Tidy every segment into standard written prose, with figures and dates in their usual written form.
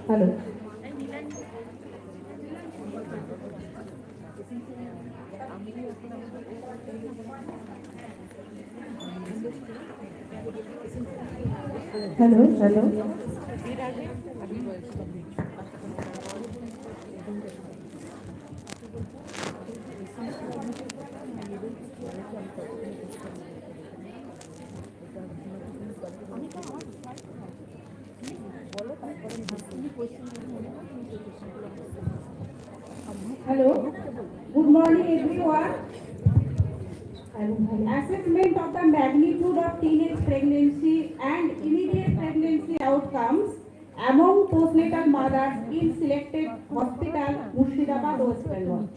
Hello. Hello, hello. Hello. Good morning, everyone. Assessment of the magnitude of teenage pregnancy and immediate pregnancy outcomes among postnatal mothers in selected hospital, Murshidabad, West Bengal.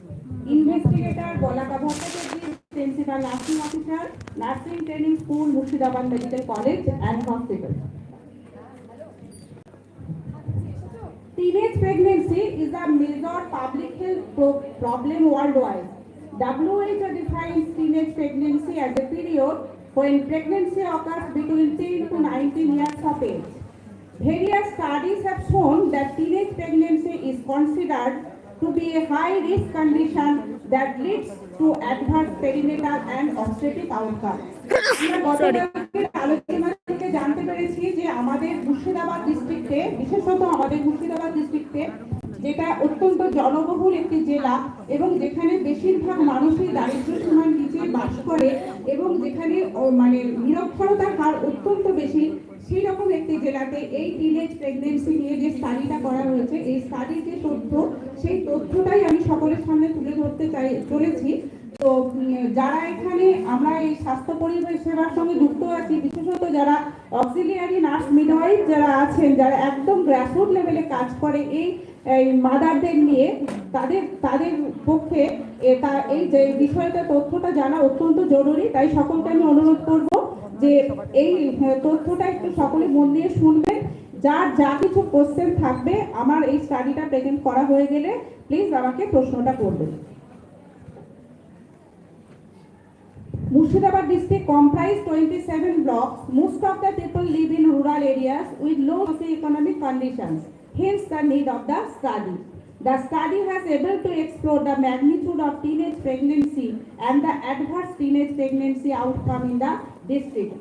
Investigator Bolaka Bhattacharjee, Principal Nursing Officer, Nursing Training School, Murshidabad Medical College and Hospital. Teenage pregnancy is a major public health problem worldwide. WHO defines teenage pregnancy as a period when pregnancy occurs between 10 to 19 years of age. Various studies have shown that teenage pregnancy is considered to be a high-risk condition that leads to adverse perinatal and obstetric outcomes. আলোচনা থেকে জানতে পেরেছি যে আমাদের মুর্শিদাবাদ ডিস্ট্রিক্টে, বিশেষত আমাদের মুর্শিদাবাদ ডিস্ট্রিক্টে, যেটা অত্যন্ত জনবহুল একটি জেলা এবং যেখানে বেশিরভাগ মানুষই দারিদ্র সীমার নিচে বাস করে এবং যেখানে মানে নিরক্ষরতার হার অত্যন্ত বেশি, সেই রকম একটি জেলাতে এই টিনেজ প্রেগনেন্সি নিয়ে যে স্টাডিটা করা হয়েছে, এই স্টাডির যে তথ্য, সেই তথ্যটাই আমি সকলের সামনে তুলে ধরতে চলেছি। তো যারা এখানে আমরা এই স্বাস্থ্য পরিষেবার সঙ্গে যুক্ত আছি, বিশেষত যারা অক্সিলিয়ারি নার্স মিডওয়াইফ যারা আছেন, যারা একদম গ্রাসরুট লেভেলে কাজ করে এই মাদারদের নিয়ে, তাদের পক্ষে এই যে বিষয়টা তথ্যটা জানা অত্যন্ত জরুরি। তাই সকলকে আমি অনুরোধ করব যে এই তথ্যটা একটু সকলে মন দিয়ে শুনবেন। যার যা কিছু কোশ্চেন থাকবে আমার এই স্টাডিটা প্রেজেন্ট করা হয়ে গেলে প্লিজ আমাকে প্রশ্নটা করবেন। Murshidabad district comprises 27 blocks. Most of the people live in rural areas with low socio-economic conditions. Hence the need of the study. The study has able to explore the magnitude of teenage pregnancy and the adverse teenage pregnancy outcome in the district.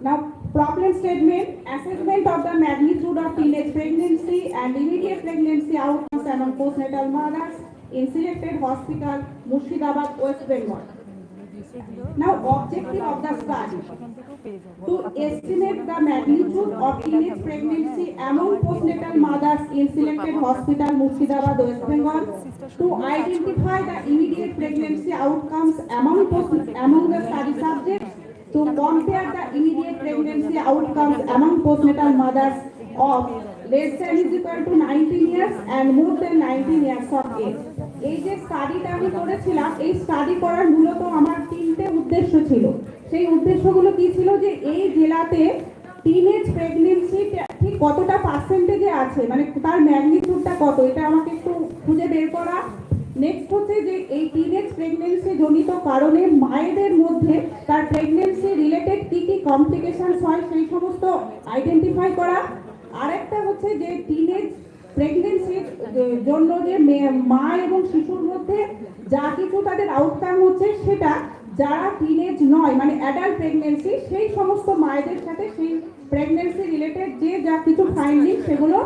Now, problem statement: assessment of the magnitude of teenage pregnancy and immediate pregnancy outcomes among postnatal mothers in selected hospital, Murshidabad, West Bengal. Now, objective of the study: to estimate the magnitude of teenage pregnancy among postnatal mothers in selected hospital, Murshidabad, West Bengal, to identify the immediate pregnancy outcomes among the study subjects, to compare the immediate pregnancy outcomes among postnatal mothers of less than is equal to 19 years and more than 19 years of age. এই যে স্টাডিটা আমি করেছিলাম, এই study করার মূলত আমার তিনটে উদ্দেশ্য ছিল। সেই উদ্দেশ্যগুলো কি ছিল? যে এই জেলাতে টিনেজ প্রেগনেন্সি ঠিক কতটা পার্সেন্টেজে আছে, মানে তার ম্যাগনিটিউডটা কত, এটা আমাকে একটু খুঁজে বের করা। নেক্সট হচ্ছে যে এই টিনেজ প্রেগনেন্সি জনিত কারণে মায়েদের মধ্যে তার প্রেগনেন্সি রিলেটেড কি কি কমপ্লিকেশনস হয় সেই সমস্ত আইডেন্টিফাই করা। আরেকটা হচ্ছে যে টিনেজ প্রেগনেন্সির জন্য যে মা এবং শিশুর মধ্যে যা কিছু তাদের আউটকাম হচ্ছে, সেটা যারা টিনেজ নয় মানে অ্যাডাল্ট প্রেগনেন্সি, সেই সমস্ত মায়েদের সাথে সেই প্রেগনেন্সি রিলেটেড যে যা কিছু ফাইন্ডিং, সেগুলো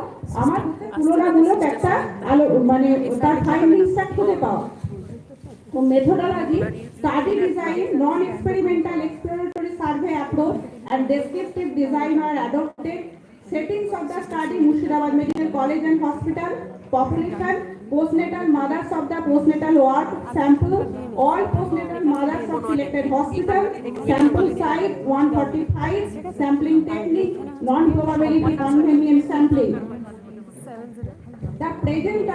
আমার তুলনামূলক একটা মানে তার ফাইন্ডিংসটা খুঁজে পাওয়া। তো methodology: study design, non-experimental exploratory survey approach and descriptive design are adopted. Settings of the study: Murshidabad Medical College and Hospital. Population: postnatal mothers of the postnatal ward. Sample: all postnatal mothers of selected hospital. Sample size 145. Sampling technique: non-probability convenient sampling. The present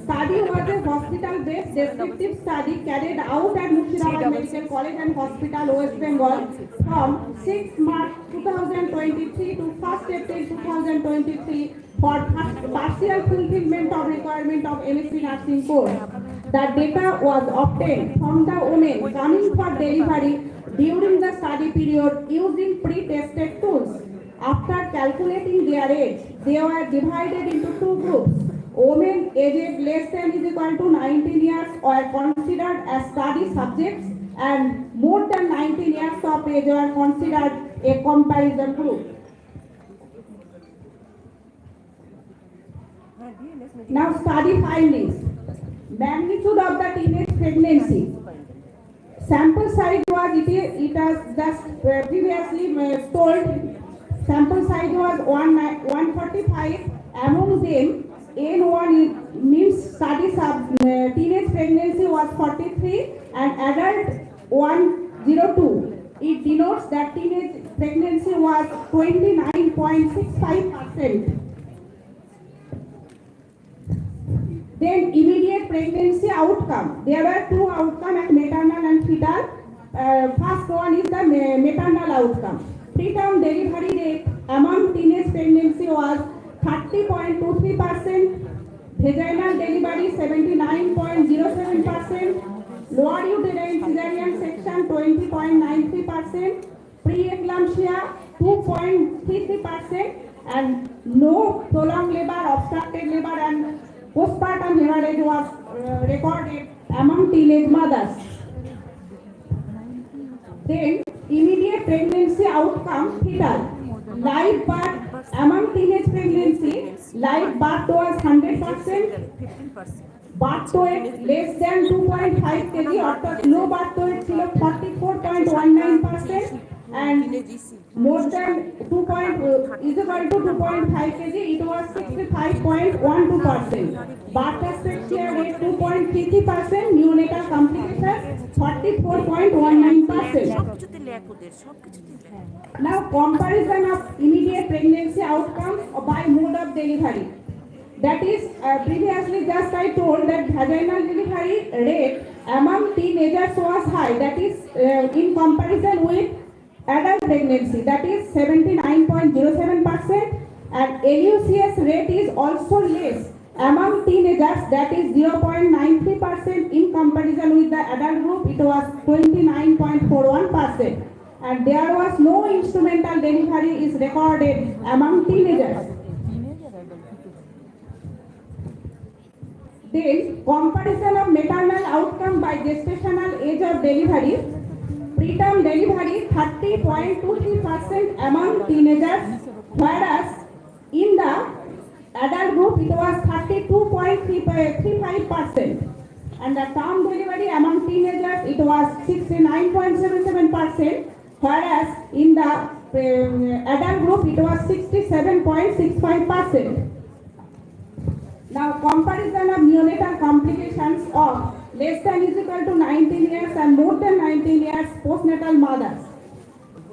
study was a hospital-based descriptive study carried out at Murshidabad Medical College and Hospital, West Bengal, from 6 March 2023 to 1st April 2023 for partial fulfillment of requirement of MSc Nursing course. The data was obtained from the women coming for delivery during the study period using pre-tested tools. After calculating their age, they were divided into two groups. Women aged less than is equal to 19 years were considered as study subjects, and more than 19 years of age were considered a comparison group. Now study findings. Magnitude of the teenage pregnancy. Sample size was, it has just previously told, sample size was 145. Among them, N1 means teenage pregnancy was 43 and adult 102. It denotes that teenage pregnancy was 29.65%. Then immediate pregnancy outcome. There were two outcomes at maternal and fetal. First one is the maternal outcome. Preterm delivery rate among teenage pregnancy was 30.23%. Vaginal delivery 79.07%. Lower uterine cesarean section 20.93%. Preeclampsia 2.33%. And no prolonged labor, obstructed labor and postpartum hemorrhage was recorded among teenage mothers. Then, immediate pregnancy outcome fetal. Live birth among teenage pregnancy, live birth was 100%. Birth weight less than 2.5 kg, অর্থাৎ low birth weight ছিল 44.19%. And more than 2.5 kg, it was 65.12%. Birth asphyxia rate 2.33%, neonatal complications 44.19%. Now comparison of immediate pregnancy outcomes by mode of delivery. That is, previously just I told that vaginal delivery rate among teenagers was high. That is, in comparison with adult pregnancy, that is 79.07%, and LUCS rate is also less among teenagers, that is 0.93%. In comparison with the adult group, it was 29.41%, and there was no instrumental delivery is recorded among teenagers. Then comparison of maternal outcome by gestational age of delivery. Preterm delivery 30.23% among teenagers, whereas in the adult group it was 32.35%, and the term delivery among teenagers it was 69.77%, whereas in the adult group it was 67.65%. Now comparison of neonatal complications of less than is equal to 19 years and more than 19 years postnatal mothers.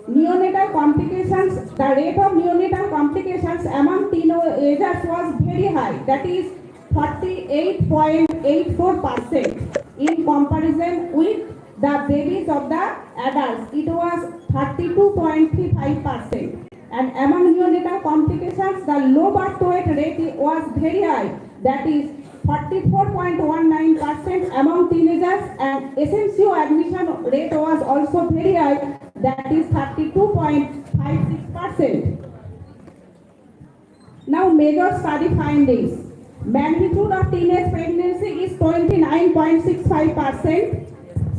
Neonatal complications, the rate of neonatal complications among teenagers was very high, that is 48.84%. In comparison with the babies of the adults, it was 32.35%. And among neonatal complications, the low birth weight rate was very high, that is 44.19% among teenagers, and SMCO admission rate was also very high, that is 32.56%. Now major study findings. Magnitude of teenage pregnancy is 29.65%,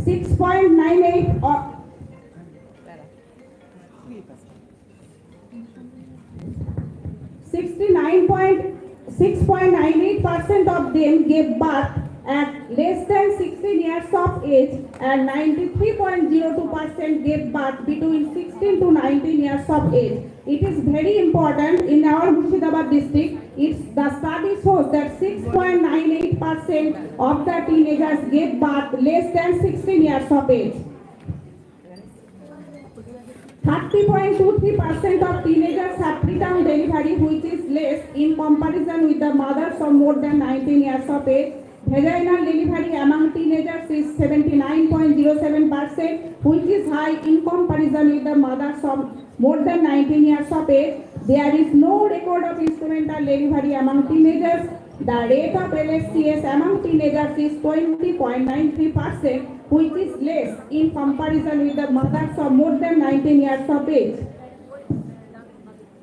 6.98 or 6.98% of them gave birth at less than 16 years of age, and 93.02% gave birth between 16 to 19 years of age. It is very important in our Murshidabad district. The study shows that 6.98% of the teenagers gave birth less than 16 years of age. 30.23% of teenagers have preterm delivery, which is less in comparison with the mothers of more than 19 years of age. Vaginal delivery among teenagers is 79.07%, which is high in comparison with the mothers of more than 19 years of age. There is no record of instrumental delivery among teenagers. The rate of LSCS among teenagers is 20.93%, which is less in comparison with the mothers of more than 19 years of age.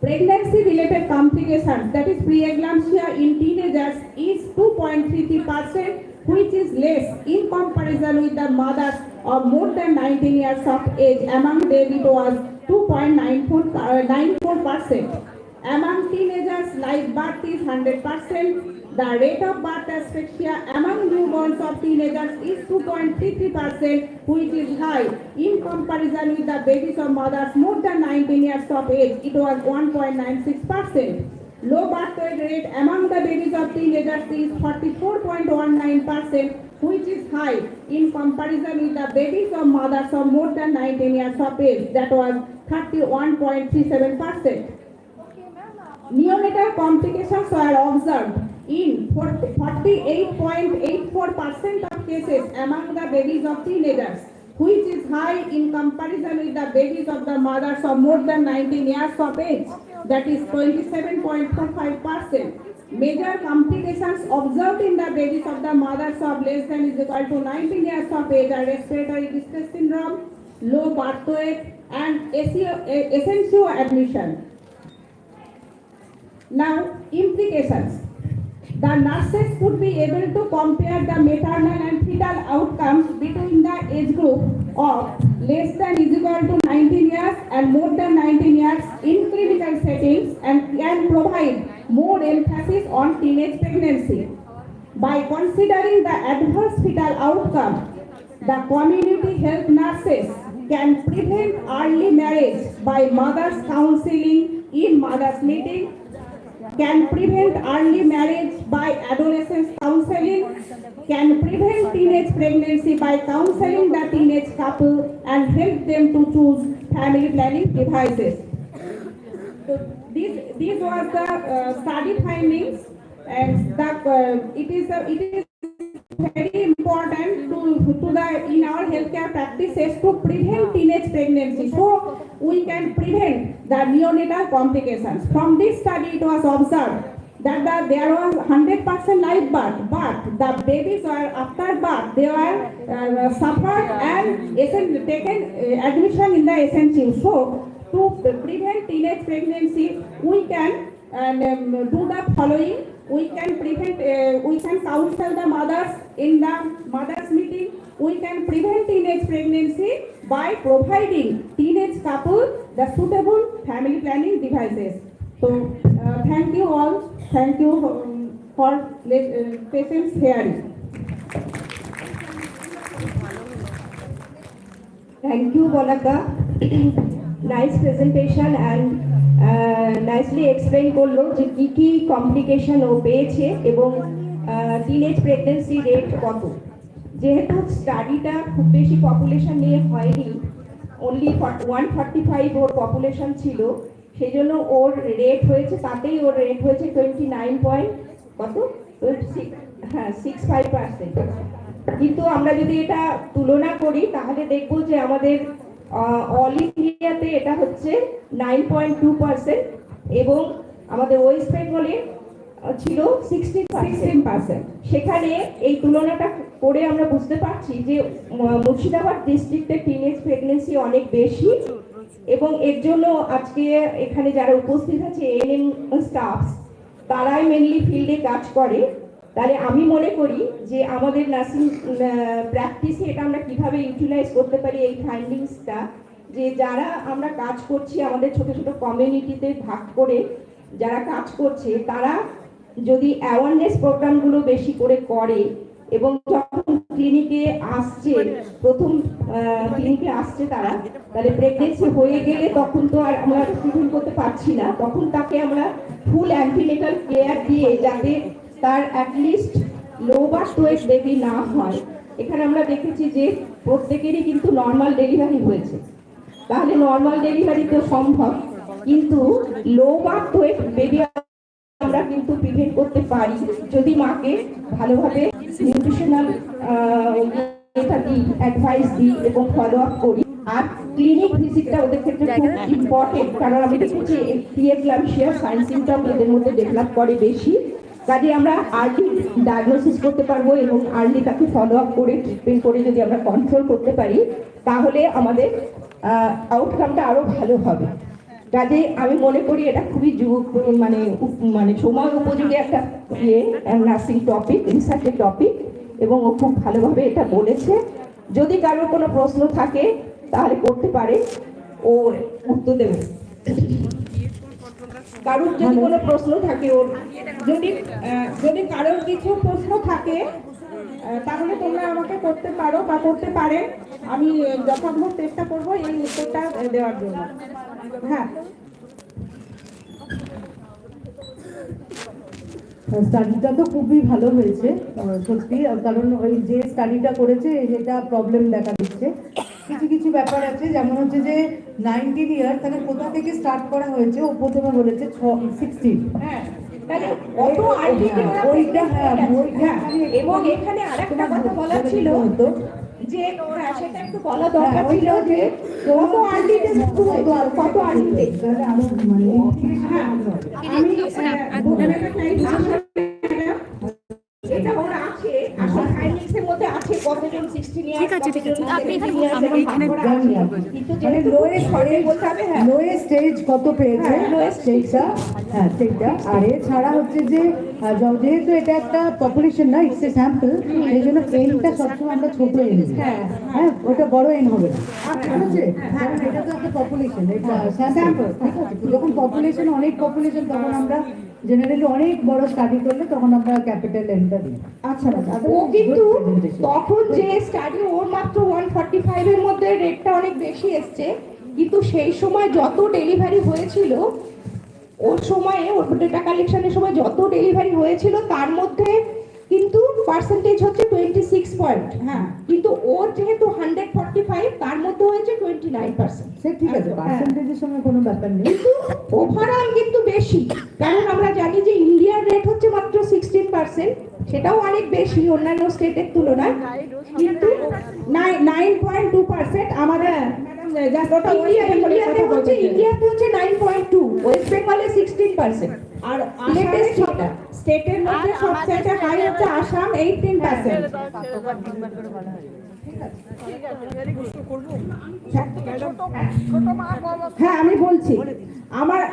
Pregnancy-related complications, that is preeclampsia in teenagers, is 2.33%, which is less in comparison with the mothers of more than 19 years of age. Among them, it was 2.94%. Among teenagers, live birth is 100%. The rate of birth asphyxia among newborns of teenagers is 2.33%, which is high in comparison with the babies of mothers more than 19 years of age. It was 1.96%. Low birth weight rate among the babies of teenagers is 44.19%, which is high in comparison with the babies of mothers of more than 19 years of age. That was 31.37%. Neonatal complications were observed in 48.84% of cases among the babies of teenagers, which is high in comparison with the babies of the mothers of more than 19 years of age, that is 27.45%. Major complications observed in the babies of the mothers of less than is equal to 19 years of age are respiratory distress syndrome, low birth weight, and essential admission. Now, implications. The nurses could be able to compare the maternal and fetal outcomes between the age group of less than is equal to 19 years and more than 19 years in clinical settings and can provide more emphasis on teenage pregnancy. By considering the adverse fetal outcome, the community health nurses can prevent early marriage by mothers counseling in mothers meeting, can prevent early marriage by adolescents counseling, can prevent teenage pregnancy by counseling the teenage couple and help them to choose family planning devices. So these was the study findings, and it is very important to the in our healthcare practices to prevent teenage pregnancy, so we can prevent the neonatal complications. From this study, it was observed that there was 100% live birth, but the babies were after birth they were suffered and taken admission in the SNCU. So to prevent teenage pregnancy, we can do the following. We can prevent, we can counsel the mothers in the mothers meeting. We can prevent teenage pregnancy by providing teenage couple the suitable family planning devices. So thank you all. Thank you for patience hearing. Thank you, Bonaka. Nice presentation and nicely explain করলো যে কি কি complication ও পেয়েছে এবং teenage pregnancy rate কত। যেহেতু স্টাডিটা খুব বেশি পপুলেশন নিয়ে হয়নি, অনলি 145 ওর পপুলেশন ছিল, সেই জন্য ওর রেট হয়েছে, তাতেই ওর রেট হয়েছে 65%। কিন্তু আমরা যদি এটা তুলনা করি তাহলে দেখব যে আমাদের অল ইন্ডিয়াতে এটা হচ্ছে 9.2% এবং আমাদের ওয়েস্ট বেঙ্গলে ছিল 16%। সেখানে এই তুলনাটা করে আমরা বুঝতে পারছি যে মুর্শিদাবাদ ডিস্ট্রিক্টে টিনেজ প্রেগন্যান্সি অনেক বেশি, এবং এর জন্য আজকে এখানে যারা উপস্থিত আছে এএনএম স্টাফ তারাই মেনলি ফিল্ডে কাজ করে। তাহলে আমি মনে করি যে আমাদের নার্সিং প্র্যাকটিসে এটা আমরা কিভাবে ইউটিলাইজ করতে পারি এই ফাইন্ডিংসটা, যে যারা আমরা কাজ করছি আমাদের ছোট ছোট কমিউনিটিতে ভাগ করে যারা কাজ করছে তারা যদি অ্যাওয়ারনেস প্রোগ্রামগুলো বেশি করে করে এবং যখন ক্লিনিকে আসছে প্রথম ক্লিনিকে আসছে তারা, তাহলে প্রেগনেন্সি হয়ে গেলে তখন তো আর আমরা ট্রিটমেন্ট করতে পারছি না, তখন তাকে আমরা ফুল অ্যান্টিনেটাল কেয়ার দিয়ে যাতে তার at least low birth weight baby না হয়। এখানে আমরা দেখেছি যে প্রত্যেকেরই কিন্তু নর্মাল ডেলিভারি হয়েছে, তাহলে নর্মাল ডেলিভারি তো সম্ভব, কিন্তু লো বার্থ ওয়েট বেবি আমরা কিন্তু প্রিভেন্ট করতে পারি যদি মাকে ভালোভাবে নিউট্রিশনাল অ্যাডভাইস দিই এবং ফলো আপ করি। আর ক্লিনিক ভিজিটটা ওদের ক্ষেত্রে খুব ইম্পর্টেন্ট, কারণ আমি দেখেছি প্রিএক্লাম্পসিয়া সাইন সিমটম এদের মধ্যে ডেভেলপ করে বেশি, কাজে আমরা আর্লি ডায়াগনোসিস করতে পারবো এবং আর্লি তাকে ফলো আপ করে ট্রিটমেন্ট করে যদি আমরা কন্ট্রোল করতে পারি তাহলে আমাদের আউটকামটা আরো ভালো হবে। কাজে আমি মনে করি এটা খুবই মানে সময় উপযোগী একটা নার্সিং টপিক, রিসার্চের টপিক, এবং ও খুব ভালোভাবে এটা বলেছে। যদি কারোর কোনো প্রশ্ন থাকে তাহলে করতে পারে, ও উত্তর দেবে। কারোর যদি কোনো প্রশ্ন থাকে ওর, যদি কারোর কিছু প্রশ্ন থাকে তাহলে তোমরা আমাকে করতে পারো বা করতে পারেন। আমি যথাসম্ভব চেষ্টা করব এই উত্তরটা দেওয়ার জন্য। হ্যাঁ, স্টাডিটা তো খুবই ভালো হয়েছে সত্যি, কারণ ওই যে স্টাডিটা করেছে সেটা প্রবলেম দেখা দিচ্ছে। কিছু কিছু ব্যাপার আছে, যেমন হচ্ছে যে 19 ইয়ার, তাহলে কোথা থেকে স্টার্ট করা হয়েছে? ও প্রথমে বলেছে 16। হ্যাঁ, অত আর্টিকেল ওইটা, হ্যাঁ ওইটা। এবং এখানে আরেকটা কথা বলা ছিল যে সেটা একটু বলা দরকার ছিল যে কত আর্টিকেল, কত আর্টিকেল। এটা ওরা আছে, আসলে ফাইন্ডিংসের মধ্যে আছে কতজন 16 ইয়ার্স। ঠিক আছে, ঠিক আছে, আপনি এখানে কিন্তু মানে লোয়েস্ট স্টেজ কত পেয়েছে সেইটা, হ্যাঁ সেইটা। আর এছাড়া হচ্ছে যে যেহেতু এটা একটা পপুলেশন না, ইটস এ স্যাম্পল, এই জন্য এনটা সবসময় আমরা ছোট এন, হ্যাঁ ওটা বড় এন হবে না, ঠিক আছে? কারণ এটা তো একটা পপুলেশন, এটা স্যাম্পল, ঠিক আছে? যখন পপুলেশন অনেক পপুলেশন, তখন আমরা জেনারেলি অনেক বড় স্টাডি করলে তখন আমরা ক্যাপিটাল এনটা দিই। আচ্ছা, ও কিন্তু তখন যে স্টাডি ওর মাত্র 145 এর মধ্যে রেটটা অনেক বেশি এসছে, কিন্তু সেই সময় যত ডেলিভারি হয়েছিল, ওর সময়ে ওর ডেটা কালেকশনের সময় যত ডেলিভারি হয়েছিল তার মধ্যে কিন্তু পার্সেন্টেজ হচ্ছে 26 পয়েন্ট। হ্যাঁ, কিন্তু ওর যেহেতু 145, তার মধ্যে হয়েছে 29%। সে ঠিক আছে, পার্সেন্টেজের সময় কোনো ব্যাপার নেই, কিন্তু ওভারঅল কিন্তু বেশি, কারণ আমরা জানি যে ইন্ডিয়ার রেট হচ্ছে মাত্র 16%, সেটাও অনেক বেশি অন্যান্য স্টেটের তুলনায়। কিন্তু 9.2% আমাদের ইন্ডিয়াতে হচ্ছে 9.2, ওয়েস্ট বেঙ্গলে 16%। আর লেটেস্ট স্টেটের মধ্যে সবচেয়ে হাই হচ্ছে আসাম 18%। হ্যাঁ, আমি বলছি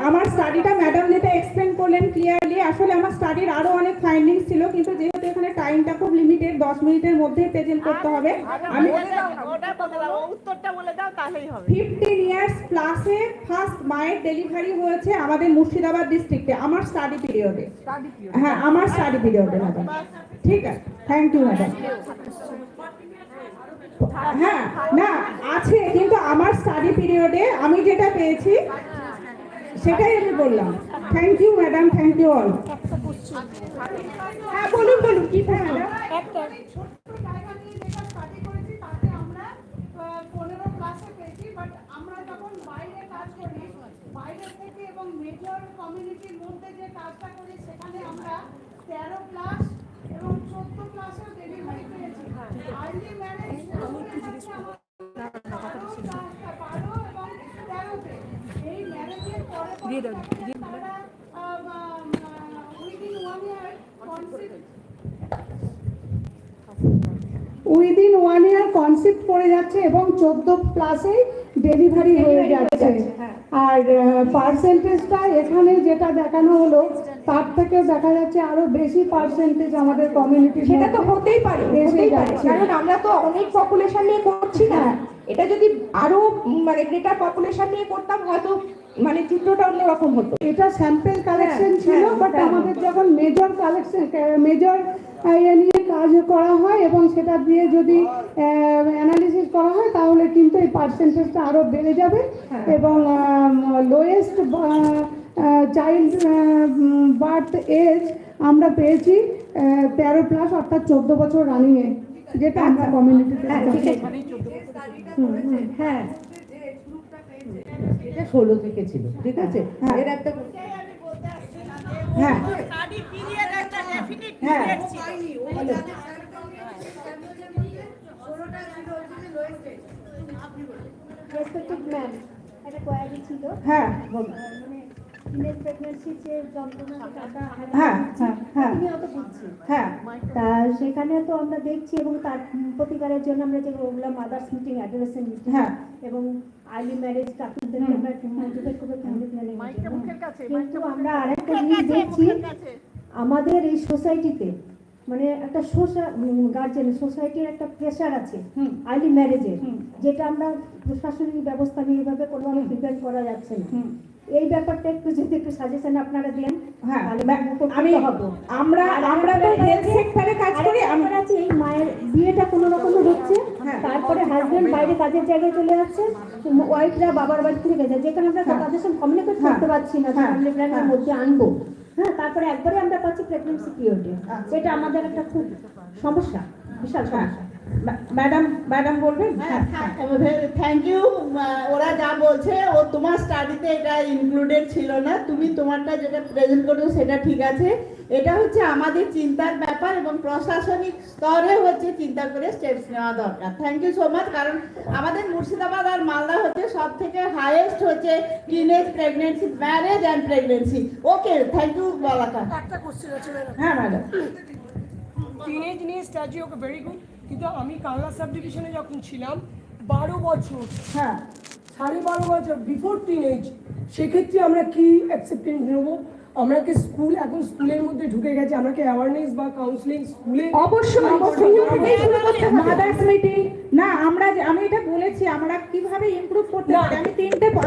আমার স্টাডিটা ম্যাডাম যেটা এক্সপ্লেন করলেন ক্লিয়ারলি, আসলে আমার স্টাডির আরো অনেক ফাইন্ডিংস ছিল, কিন্তু যেহেতু এখানে টাইমটা খুব লিমিটেড, 10 মিনিটের মধ্যে প্রেজেন্ট করতে হবে। আমি উত্তরটা বলে দাও তাহলেই হবে। 15 ইয়ার্স প্লাসে ফার্স্ট মায়ের ডেলিভারি হয়েছে আমাদের মুর্শিদাবাদ ডিস্ট্রিক্টে আমার স্টাডি পিরিয়ডে। হ্যাঁ, আমার স্টাডি পিরিয়ডে ম্যাডাম। ঠিক আছে, থ্যাংক ইউ ম্যাডাম। হ্যাঁ, না আছে, কিন্তু আমার স্টাডি পিরিয়ডে আমি যেটা পেয়েছি সেটাই আমি বললাম। Thank you madam, thank you all. হ্যাঁ, বলুন বলুন কি ম্যাডাম। একটা ছোট্ট জায়গা নিয়ে যেটা স্টাডি করেছি তাতে আমরা 15 ক্লাসে পেয়েছি, বাট আমরা যখন বাইরে কাজ করি, বাইরে থেকে এবং মেজর কমিউনিটির মধ্যে যে কাজটা করি, সেখানে আমরা 13 ক্লাস এবং 14 ক্লাসেও ডেলিভারি পেয়েছি। আর্লি ম্যারেজ এই ম্যারেজের পরে তারা উইদিন 1 ইয়ার কনসেপ্ট পড়ে যাচ্ছে এবং 14 প্লাসে ডেলিভারি হয়ে যাচ্ছে। আর পার্সেন্টেজটা এখানে যেটা দেখানো হলো তার থেকেও দেখা যাচ্ছে আরো বেশি পার্সেন্টেজ আমাদের কমিউনিটি। সেটা তো হতেই পারে, কারণ আমরা তো অনেক পপুলেশন নিয়ে করছি না। এটা যদি আরো মানে গ্রেটার পপুলেশন নিয়ে করতাম, হয়তো মানে চিত্রটা অন্যরকম হতো। এটা স্যাম্পল কালেকশন ছিল, বাট আমাদের যখন মেজর কালেকশন, মেজর নিয়ে কাজ করা হয় এবং সেটা দিয়ে যদি অ্যানালিসিস করা হয়, তাহলে কিন্তু এই পার্সেন্টেজটা আরো বেড়ে যাবে। এবং লোয়েস্ট চাইল্ড বার্থ এজ আমরা পেয়েছি 13 প্লাস, অর্থাৎ 14 বছর রানিংয়ে, যেটা আমরা কমিউনিটিতে। হ্যাঁ, এটা 16 থেকে ছিল, ঠিক আছে? এর একটা হ্যাঁ, স্টাডি পিরিয়ড একটা ডেফিনিট হ্যাঁ, পিরিয়ড ছিল। রেসপেক্টেড ম্যাম, একটা কোয়ারি ছিল। হ্যাঁ, মানে টিনেজ প্রেগন্যান্সির যে যন্ত্রণা টাকা হ্যাঁ হ্যাঁ হ্যাঁ আমি অত বুঝছি হ্যাঁ তা সেখানে তো আমরা দেখছি এবং তার প্রতিকারের জন্য আমরা যে ওগুলো মাদার্স মিটিং অ্যাডোলেসেন্ট মিটিং হ্যাঁ। এবং আর্লি ম্যারেজ কাপলদেরকে আমরা মোটিভেট করবো ফ্যামিলি প্ল্যানিং কিন্তু আমরা আরেকটা জিনিস দেখছি আমাদের এই সোসাইটিতে মানে একটা গার্জেন সোসাইটির একটা প্রেশার আছে আর্লি ম্যারেজে যেটা আমরা প্রশাসনিক ব্যবস্থা নিয়ে এভাবে কোনোভাবে প্রিভেন্ট করা যাচ্ছে না এই ব্যাপারটা একটু যদি একটু সাজেশন আপনারা দেন হ্যাঁ তাহলে আমি হব আমরা তো হেলথ সেক্টরে কাজ করি আমার আছে এই মায়ের বিয়েটা কোনো রকমে হচ্ছে তারপরে হাজবেন্ড বাইরে কাজের জায়গায় চলে যাচ্ছে ওয়াইফরা বাবার বাড়ি থেকে যায় যেখানে আমরা তাদের সঙ্গে কমিউনিকেট করতে পারছি না ফ্যামিলি প্ল্যানের মধ্যে আনবো হ্যাঁ তারপরে একবারে আমরা পাচ্ছি প্রেগন্যান্সি পিরিয়ডে এটা আমাদের একটা খুব সমস্যা বিশাল সমস্যা ম্যাডাম বলবেন থ্যাংক ইউ ওরা যা বলছে ও তোমার স্টাডিতে এটা ইনক্লুডেড ছিল না তুমি তোমারটা যেটা প্রেজেন্ট করেছো সেটা ঠিক আছে এটা হচ্ছে আমাদের চিন্তার ব্যাপার এবং প্রশাসনিক স্তরে হচ্ছে চিন্তা করে স্টেপস নেওয়া দরকার থ্যাংক ইউ সো মাচ কারণ আমাদের মুর্শিদাবাদ আর মালদা হচ্ছে সব থেকে হাইয়েস্ট হচ্ছে teenage pregnancy marriage and pregnancy okay thank you Balaka একটা কোশ্চেন আছে হ্যাঁ ম্যাডাম টিনেজ নিয়ে স্ট্যাচু ওকে ভেরি গুড কিন্তু আমি কালনা সাব ডিভিশনে যখন ছিলাম 12 বছর হ্যাঁ 12.5 বছর বিফোর টিনেজ সেক্ষেত্রে আমরা কি অ্যাকসেপ্টেন্স নেবো আমরা কি স্কুল এখন স্কুলের মধ্যে ঢুকে গেছে আমরা কি অ্যাওয়ারনেস বা কাউন্সিলিং স্কুলে অবশ্যই মাদার্স মিটিং না আমি এটা বলেছি আমরা কিভাবে ইমপ্রুভ করতে পারি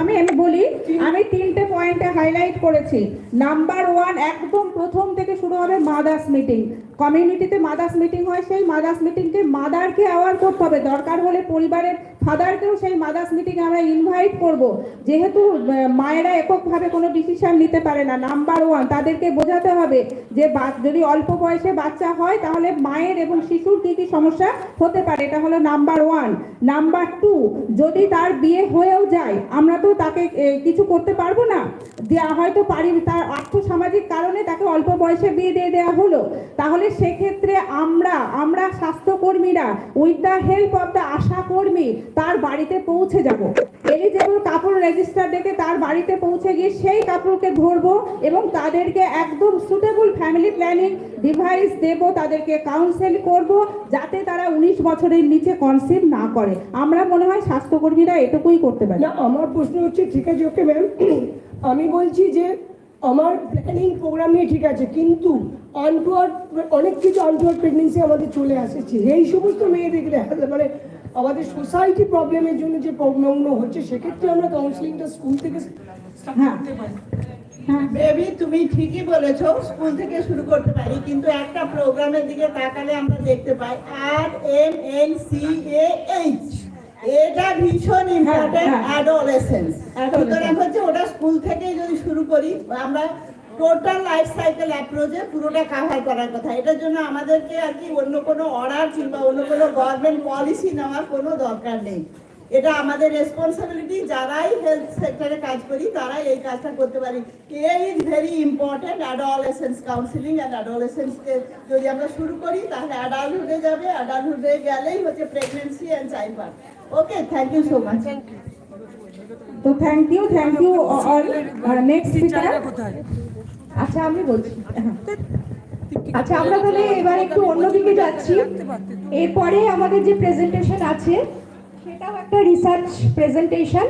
আমি বলি আমি তিনটে পয়েন্টে হাইলাইট করেছি নাম্বার 1 একদম প্রথম থেকে শুরু হবে মাদার্স মিটিং কমিউনিটিতে মাদার্স মিটিং হয় সেই মাদার্স মিটিংকে মাদারকে অ্যাওয়ার করতে হবে দরকার হলে পরিবারের ফাদারকেও সেই মাদার্স মিটিংয়ে আমরা ইনভাইট করব যেহেতু মায়েরা এককভাবে কোনো ডিসিশন নিতে পারে না নাম্বার 1 তাদেরকে বোঝাতে হবে যে যদি অল্প বয়সে বাচ্চা হয় তাহলে মায়ের এবং শিশুর কি কি সমস্যা হতে পারে এটা হলো নাম্বার 1 নাম্বার 2 যদি তার বিয়ে হয়েও যায় আমরা তো তাকে কিছু করতে পারবো না হয়তো তার আর্থসামাজিক কারণে তাকে অল্প বয়সে বিয়ে দিয়ে দেওয়া হলো তাহলে সেক্ষেত্রে আমরা স্বাস্থ্যকর্মীরা with the help of the ASHA কর্মী তার বাড়িতে পৌঁছে যাব এলিজেবল কাপড় রেজিস্টার ডেকে তার বাড়িতে পৌঁছে গিয়ে সেই কাপড়কে ধরবো এবং তাদেরকে একদম সুটেবল ফ্যামিলি প্ল্যানিং ডিভাইস দেব তাদেরকে কাউন্সেল করব যাতে তারা 19 বছরের নিচে কনসিভ না করে আমরা মনে হয় স্বাস্থ্যকর্মীরা এটুকুই করতে পারি না আমার প্রশ্ন হচ্ছে ঠিক আছে ওকে ম্যাম আমি বলছি যে আমার প্ল্যানিং প্রোগ্রাম নিয়ে ঠিক আছে কিন্তু আনটুয়ার্ড অনেক কিছু আনটুয়ার্ড প্রেগনেন্সি আমাদের চলে আসছে এই সমস্ত মেয়েদেরকে মানে আমাদের সোসাইটি প্রবলেমের জন্য যে প্রবলেমগুলো হচ্ছে সেক্ষেত্রে আমরা কাউন্সিলিংটা স্কুল থেকে স্টার্ট করতে পারি বেবি তুমি ঠিকই বলেছো স্কুল থেকে শুরু করতে পারি কিন্তু একটা প্রোগ্রামের দিকে তাকালে আমরা দেখতে পাই RMNCAH এটা ভীষণ ইম্পর্টেন্ট অ্যাডোলেসেন্স সুতরাং হচ্ছে ওটা স্কুল থেকে যদি শুরু করি আমরা টোটাল লাইফ সাইকেল অ্যাপ্রোচে পুরোটা কাভার করার কথা এটার জন্য আমাদেরকে আর কি অন্য কোনো অর্ডার কিংবা অন্য কোনো গভর্নমেন্ট পলিসি নেওয়ার কোনো দরকার নেই এটা আমাদের রেসপন্সিবিলিটি যারাই হেলথ সেক্টরে কাজ করি তারাই এই কাজটা করতে পারি কে is very important adolescence counselling and অ্যাডোলেসেন্সকে যদি আমরা শুরু করি তাহলে অ্যাডাল্টহুডে যাবে অ্যাডাল্টহুডে গেলেই হচ্ছে pregnancy and child birth okay thank you so much তো thank you all next speaker আচ্ছা আমি বলছি আচ্ছা আমরা তাহলে এবার একটু অন্যদিকে যাচ্ছি এরপরে আমাদের যে প্রেজেন্টেশন আছে সেটাও একটা রিসার্চ প্রেজেন্টেশন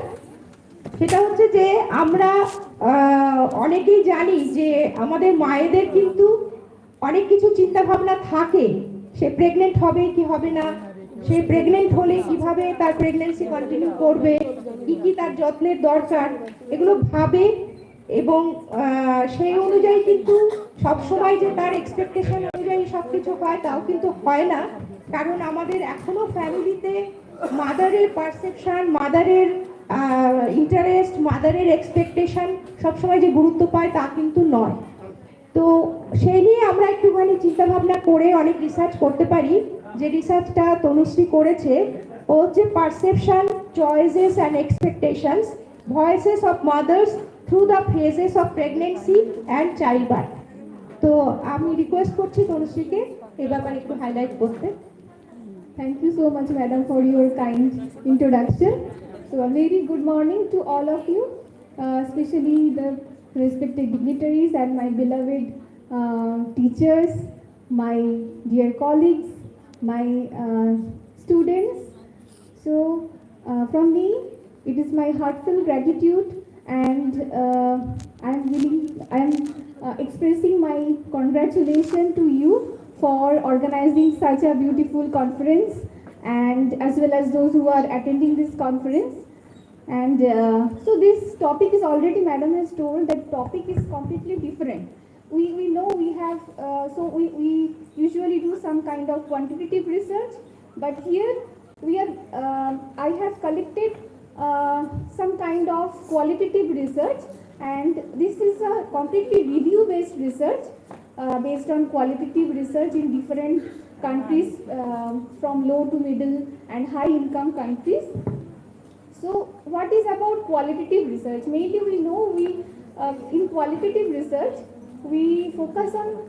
সেটা হচ্ছে যে আমরা অনেকেই জানি যে আমাদের মায়েদের কিন্তু অনেক কিছু চিন্তা ভাবনা থাকে সে প্রেগনেন্ট হবে কি হবে না সে প্রেগনেন্ট হলে কিভাবে তার প্রেগনেন্সি কন্টিনিউ করবে কি তার যত্নের দরকার এগুলো ভাবে এবং সেই অনুযায়ী কিন্তু সবসময় যে তার এক্সপেকটেশন অনুযায়ী সবকিছু হয় তাও কিন্তু হয় না কারণ আমাদের এখনো ফ্যামিলিতে মাদারের পারসেপশন মাদারের ইন্টারেস্ট মাদারের এক্সপেকটেশন সবসময় যে গুরুত্ব পায় তা কিন্তু নয় তো সেই নিয়ে আমরা একটুখানি চিন্তা ভাবনা করে অনেক রিসার্চ করতে পারি যে রিসার্চটা তনুশ্রী করেছে ও হচ্ছে perception choices and expectations voices of mother's through the phases of pregnancy and child birth তো আমি রিকোয়েস্ট করছি তনুশ্রীকে এ ব্যাপারে একটু হাইলাইট করতে Thank you so much, madam, for your kind introduction. So a very good morning to all of you, especially the respected dignitaries, and my beloved teachers, my dear colleagues, my students. So, from me, it is my heartfelt gratitude, and I am expressing my congratulations to you for organizing such a beautiful conference, and as well as those who are attending this conference. And so this topic is already, Madam has told that topic is completely different. We know we have, we usually do some kind of quantitative research, but here we are, I have collected some kind of qualitative research, and this is a completely review based research based on qualitative research in different countries from low to middle and high income countries. So what is about qualitative research? Mainly we know in qualitative research we focus on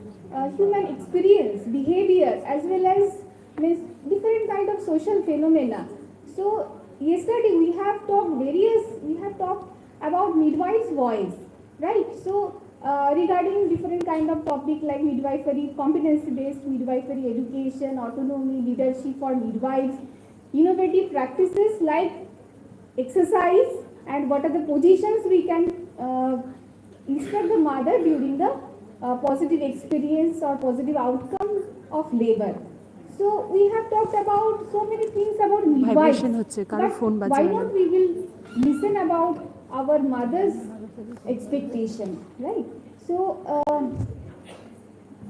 human experience, behavior, as well as different kind of social phenomena. So yesterday we have talked about midwife's voice, right? So regarding different kind of topic like midwifery, competency-based midwifery education, autonomy, leadership for midwives, innovative practices like exercise, and what are the positions we can instruct the mother during the positive experience or positive outcome of labor. So we have talked about so many things about midwives, but why not we will listen about our mother's expectation, right? So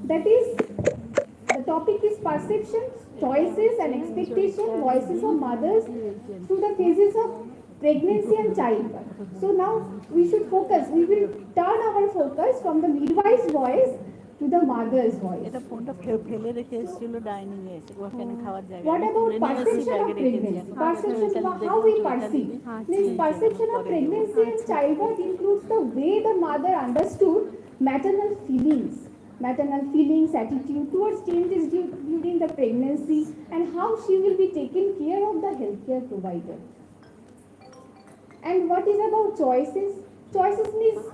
that is, the topic is perceptions, choices and expectation, voices of mothers through the phases of pregnancy and childbirth. So now we should focus, we will turn our focus from the midwife's voice to the mother's voice. What about perception of pregnancy? Perception of how we perceive. Means perception of pregnancy and childbirth includes the way the mother understood maternal feelings, attitude towards changes during the pregnancy, and how she will be taken care of the healthcare provider. And what is about choices? Choices means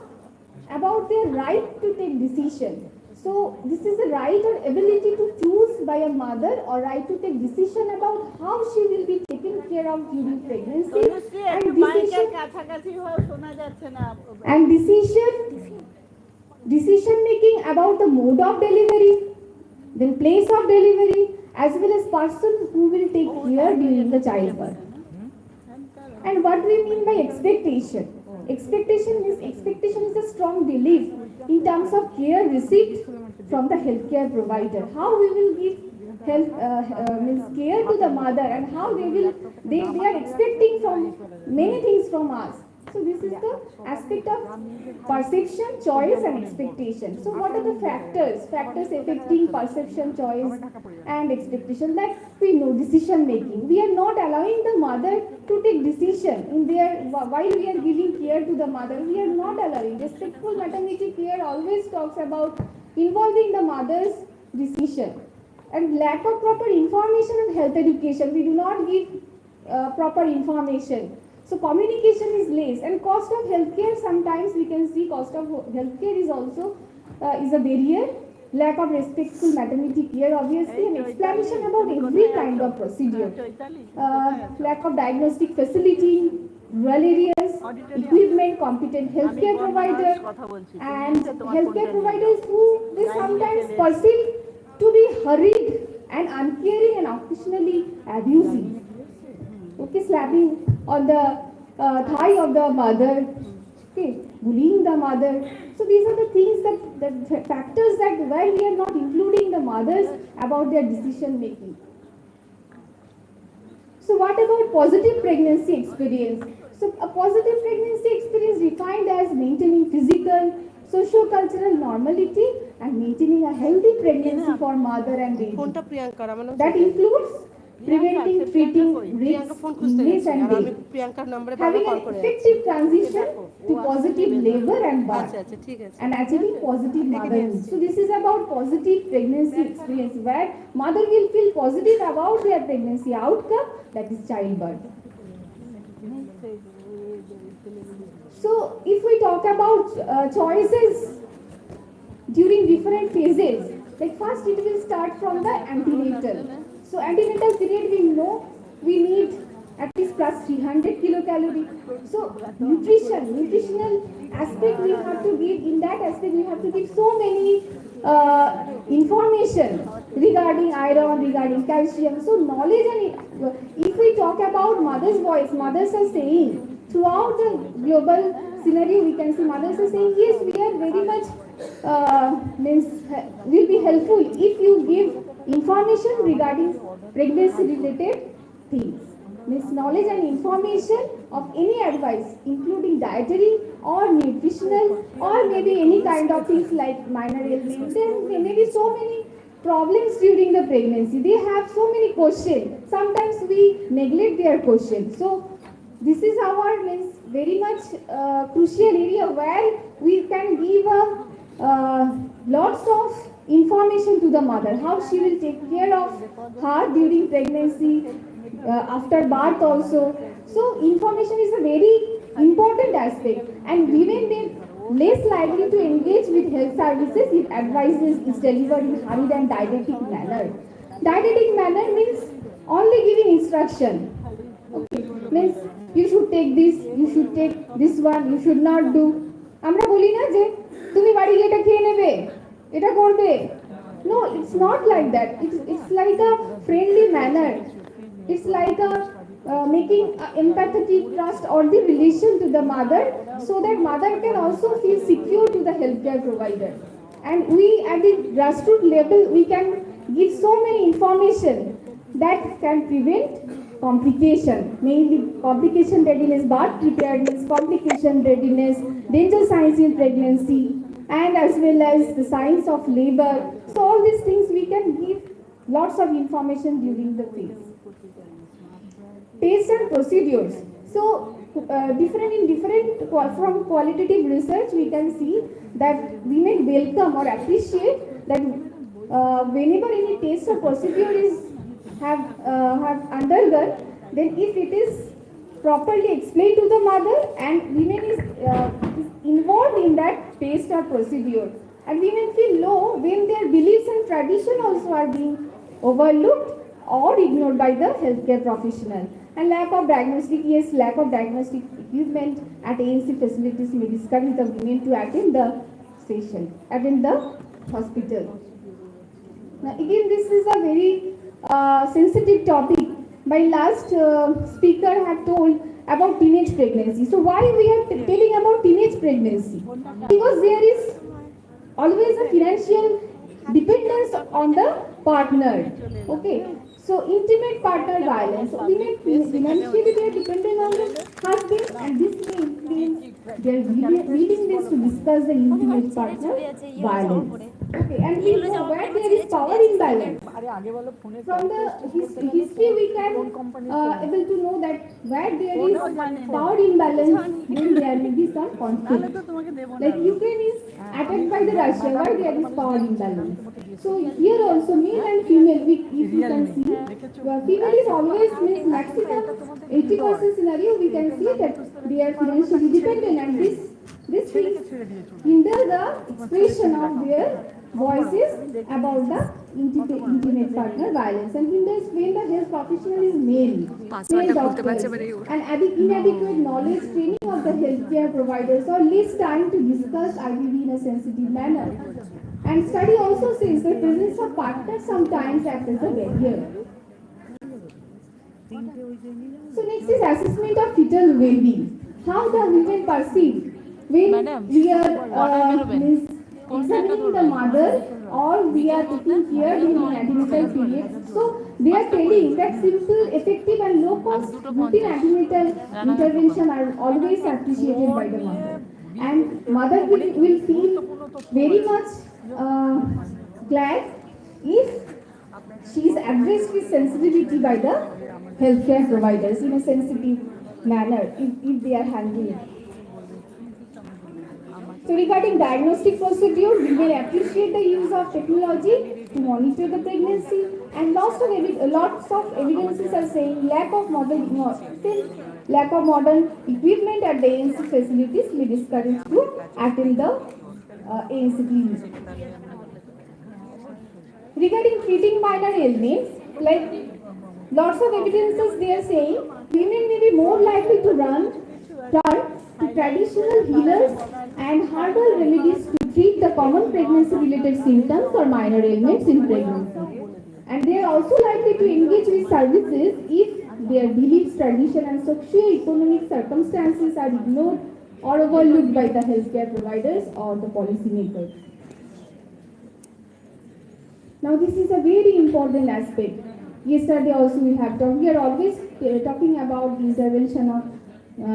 about their right to take decision. So this is a right or ability to choose by a mother, or right to take decision about how she will be taken care of during pregnancy, and decision making about the mode of delivery, then place of delivery, as well as person who will take care during the childbirth. And what we mean by expectation? Expectation is a strong belief in terms of care received from the healthcare provider. How we will give care to the mother, and how they are expecting from many things from us. So this is the aspect of perception, choice and expectation. So what are the factors affecting perception, choice and expectation? Like we know, decision making. We are not allowing the mother to take decision in their, while we are giving care to the mother. We are not allowing. Respectful maternity care always talks about involving the mother's decision. And lack of proper information and health education. We do not give proper information. So communication is less, and cost of healthcare, sometimes we can see cost of healthcare is also is a barrier. Lack of respectful maternity care, obviously, and explanation about every kind of procedure. Lack of diagnostic facility, rural areas, equipment, competent healthcare provider, and healthcare providers who they sometimes perceive to be hurried and uncaring and occasionally abusive. Okay, slapping on the thigh of the mother, okay, bullying the mother. So these are the things the factors that where we are not including the mothers about their decision making. So what about positive pregnancy experience? So a positive pregnancy experience defined as maintaining physical, socio-cultural normality and maintaining a healthy pregnancy for mother and baby. That includes preventing, treating risks, illness and death, having an effective transition to positive labor and birth, and achieving positive motherhood. So this is about positive pregnancy experience, where mother will feel positive about their pregnancy outcome, that is childbirth. So if we talk about choices during different phases, like first it will start from the antenatal. So antenatal period we know we need at least plus 300 kilocalorie. So nutritional aspect we have to give, in that aspect we have to give so many information regarding iron, regarding calcium. So knowledge, and if we talk about mother's voice, mothers are saying throughout the global scenario, we can see mothers are saying, yes, we are very much will be helpful if you give information regarding pregnancy related things. Means knowledge and information of any advice, including dietary or nutritional or maybe any kind of things like minor ailments. There may be so many problems during the pregnancy. They have so many questions. Sometimes we neglect their questions. So this is our means very much crucial area where we can give lots of information to the mother, how she will take care of her during pregnancy, after birth also. So information is a very important aspect, and women may less likely to engage with health services if advices is delivered in hurried and didactic manner. Didactic manner means only giving instruction. Okay, means you should take this, you should take this one, you should not do. আমরা বলি না যে তুমি বাড়ি গিয়ে এটা খেয়ে নেবে, এটা করবে। No, it's not like that. It's like a friendly manner. It's like a making empathetic trust or the relation to the mother, so that mother can also feel secure to the healthcare provider. And we at the grassroots level, we can give so many information that can prevent complication, mainly complication readiness, birth preparedness, complication readiness, danger signs in pregnancy, and as well as the signs of labor. So all these things we can give lots of information during the phase. Tests and procedures. So from qualitative research we can see that women welcome or appreciate that whenever any test or procedure is have undergone, then if it is properly explained to the mother and women is involved in that test or procedure, and women feel low when their beliefs and tradition also are being overlooked or ignored by the healthcare professional. And lack of diagnostic, yes, lack of diagnostic equipment at ANC facilities may discourage the women to attend the hospital. Now again, this is a very sensitive topic. My last speaker had told about teenage pregnancy. So why we are telling about teenage pregnancy? Because there is always a financial dependence on the partner. Okay. So intimate partner violence. Women financially they are dependent on the husband, and this may influence their willingness to discuss the intimate partner violence. Okay, and we know where there is power imbalance. From the history we can able to know that where there is power imbalance, then there may be some conflict. Like Ukraine is attacked by the Russia, why there is power imbalance. So here also male and female, if you can see, female is always means maximum 80% scenario we can see that they are financially dependent, and this things hinder the expression of their voices about the intimate partner violence, and hinders when the health professional is male doctors, and inadequate knowledge training of the healthcare providers, or less time to discuss IVF in a sensitive manner. And study also says the presence of partners sometimes acts as a barrier. So next is assessment of fetal well-being. How the women perceive when we are examining the mother or we are taking care during antenatal period. So they are telling that simple, effective and low-cost routine antenatal intervention are always appreciated by the mother. And mother will feel very much glad if she is addressed with sensitivity by the healthcare providers in a sensitive manner if they are handling it. So regarding diagnostic procedure, we will appreciate the use of technology to monitor the pregnancy, and lots of evidences are saying lack of lack of modern equipment at the ANC facilities may discourage to attend the ANC clinic. Regarding treating minor ailments, like lots of evidences they are saying, women may be more likely to turn to traditional healers and herbal remedies to treat the common pregnancy-related symptoms or minor ailments in pregnancy. And they are also likely to engage with services if their beliefs, tradition, and socio-economic circumstances are ignored or overlooked by the healthcare providers or the policymakers. Now, this is a very important aspect. Yesterday also we have talked, we are always talking about the intervention of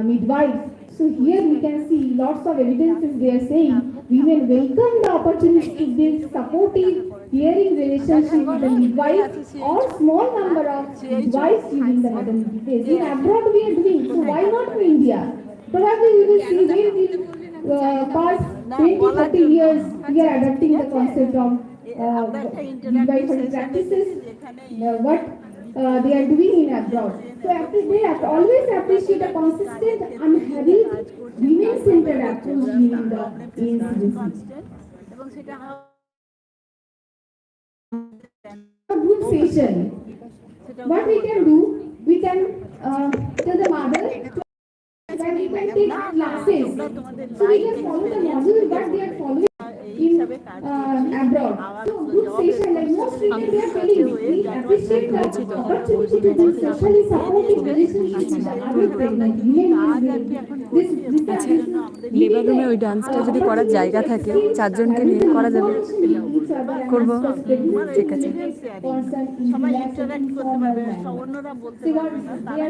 midwives. So here we can see lots of evidences they are saying women welcome the opportunity to build supportive, caring relationship with the midwife or small number of midwives during the maternity phase. In abroad we are doing, so why not in India? Probably we will see when we past 20-30 years we are adopting the concept of midwifery practices, what they are doing in abroad. So they have to always appreciate a consistent, unhurried, women-centered approach during the ANC. Group session. What we can do, we can tell the mother that we can take classes. So we can follow the model what they are following in abroad. So group session, like most women they are telling, we appreciate the opportunity to build socially supportive relationships with the other pregnant women. Labour রুমে ওই ডান্সটা যদি করার জায়গা থাকে চারজনকে নিয়ে করা যাবে করব ঠিক আছে সবাই ইন্টারঅ্যাক্ট করতে পারবে অন্যরা বলতে পারবে না তারা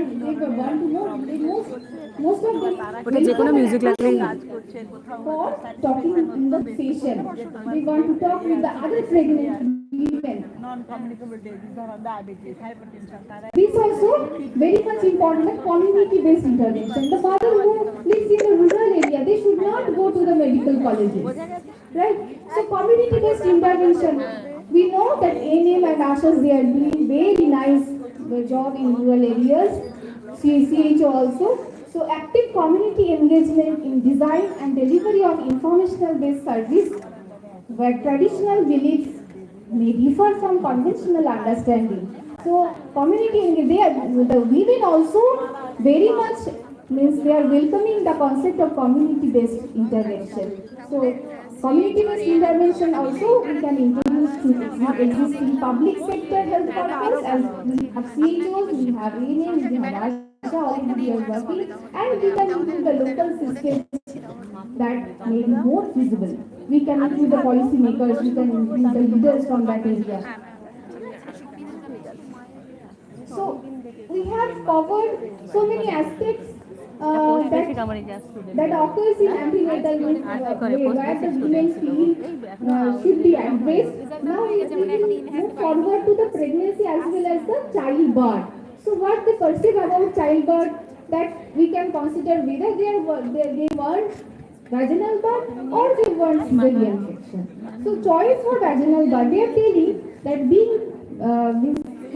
ওটা যে কোনো মিউজিক লাগলেই কাজ করছে কোথাও for talking in the session. We want to talk with the other pregnant women. Non communicable disease ধরো ডায়াবেটিস হাইপারটেনশন তারা This also very much important, like community-based intervention. The mother who lives in a rural area, they should not go to the medical colleges, right? So community-based intervention. We know that ANM and ASHAs, they are doing very nice job in rural areas. CHO also. So active community engagement in design and delivery of informational-based service, where traditional beliefs may differ from conventional understanding. So community engagement, the women also very much means they are welcoming the concept of community-based intervention. So community-based intervention also we can introduce to existing public sector health workers, as we have CHOs, we have ANM, we have ASHA, already are working, and we can include the local systems that may be more feasible. We can include the policy makers, we can include the leaders from that area. So we have covered so many aspects that occurs in antenatal where the women feel should be addressed. Now we will move forward to the pregnancy as well as the childbirth. So what they perceive about childbirth, that we can consider whether they want vaginal birth or they want cesarean section. So choice for vaginal birth, they are telling that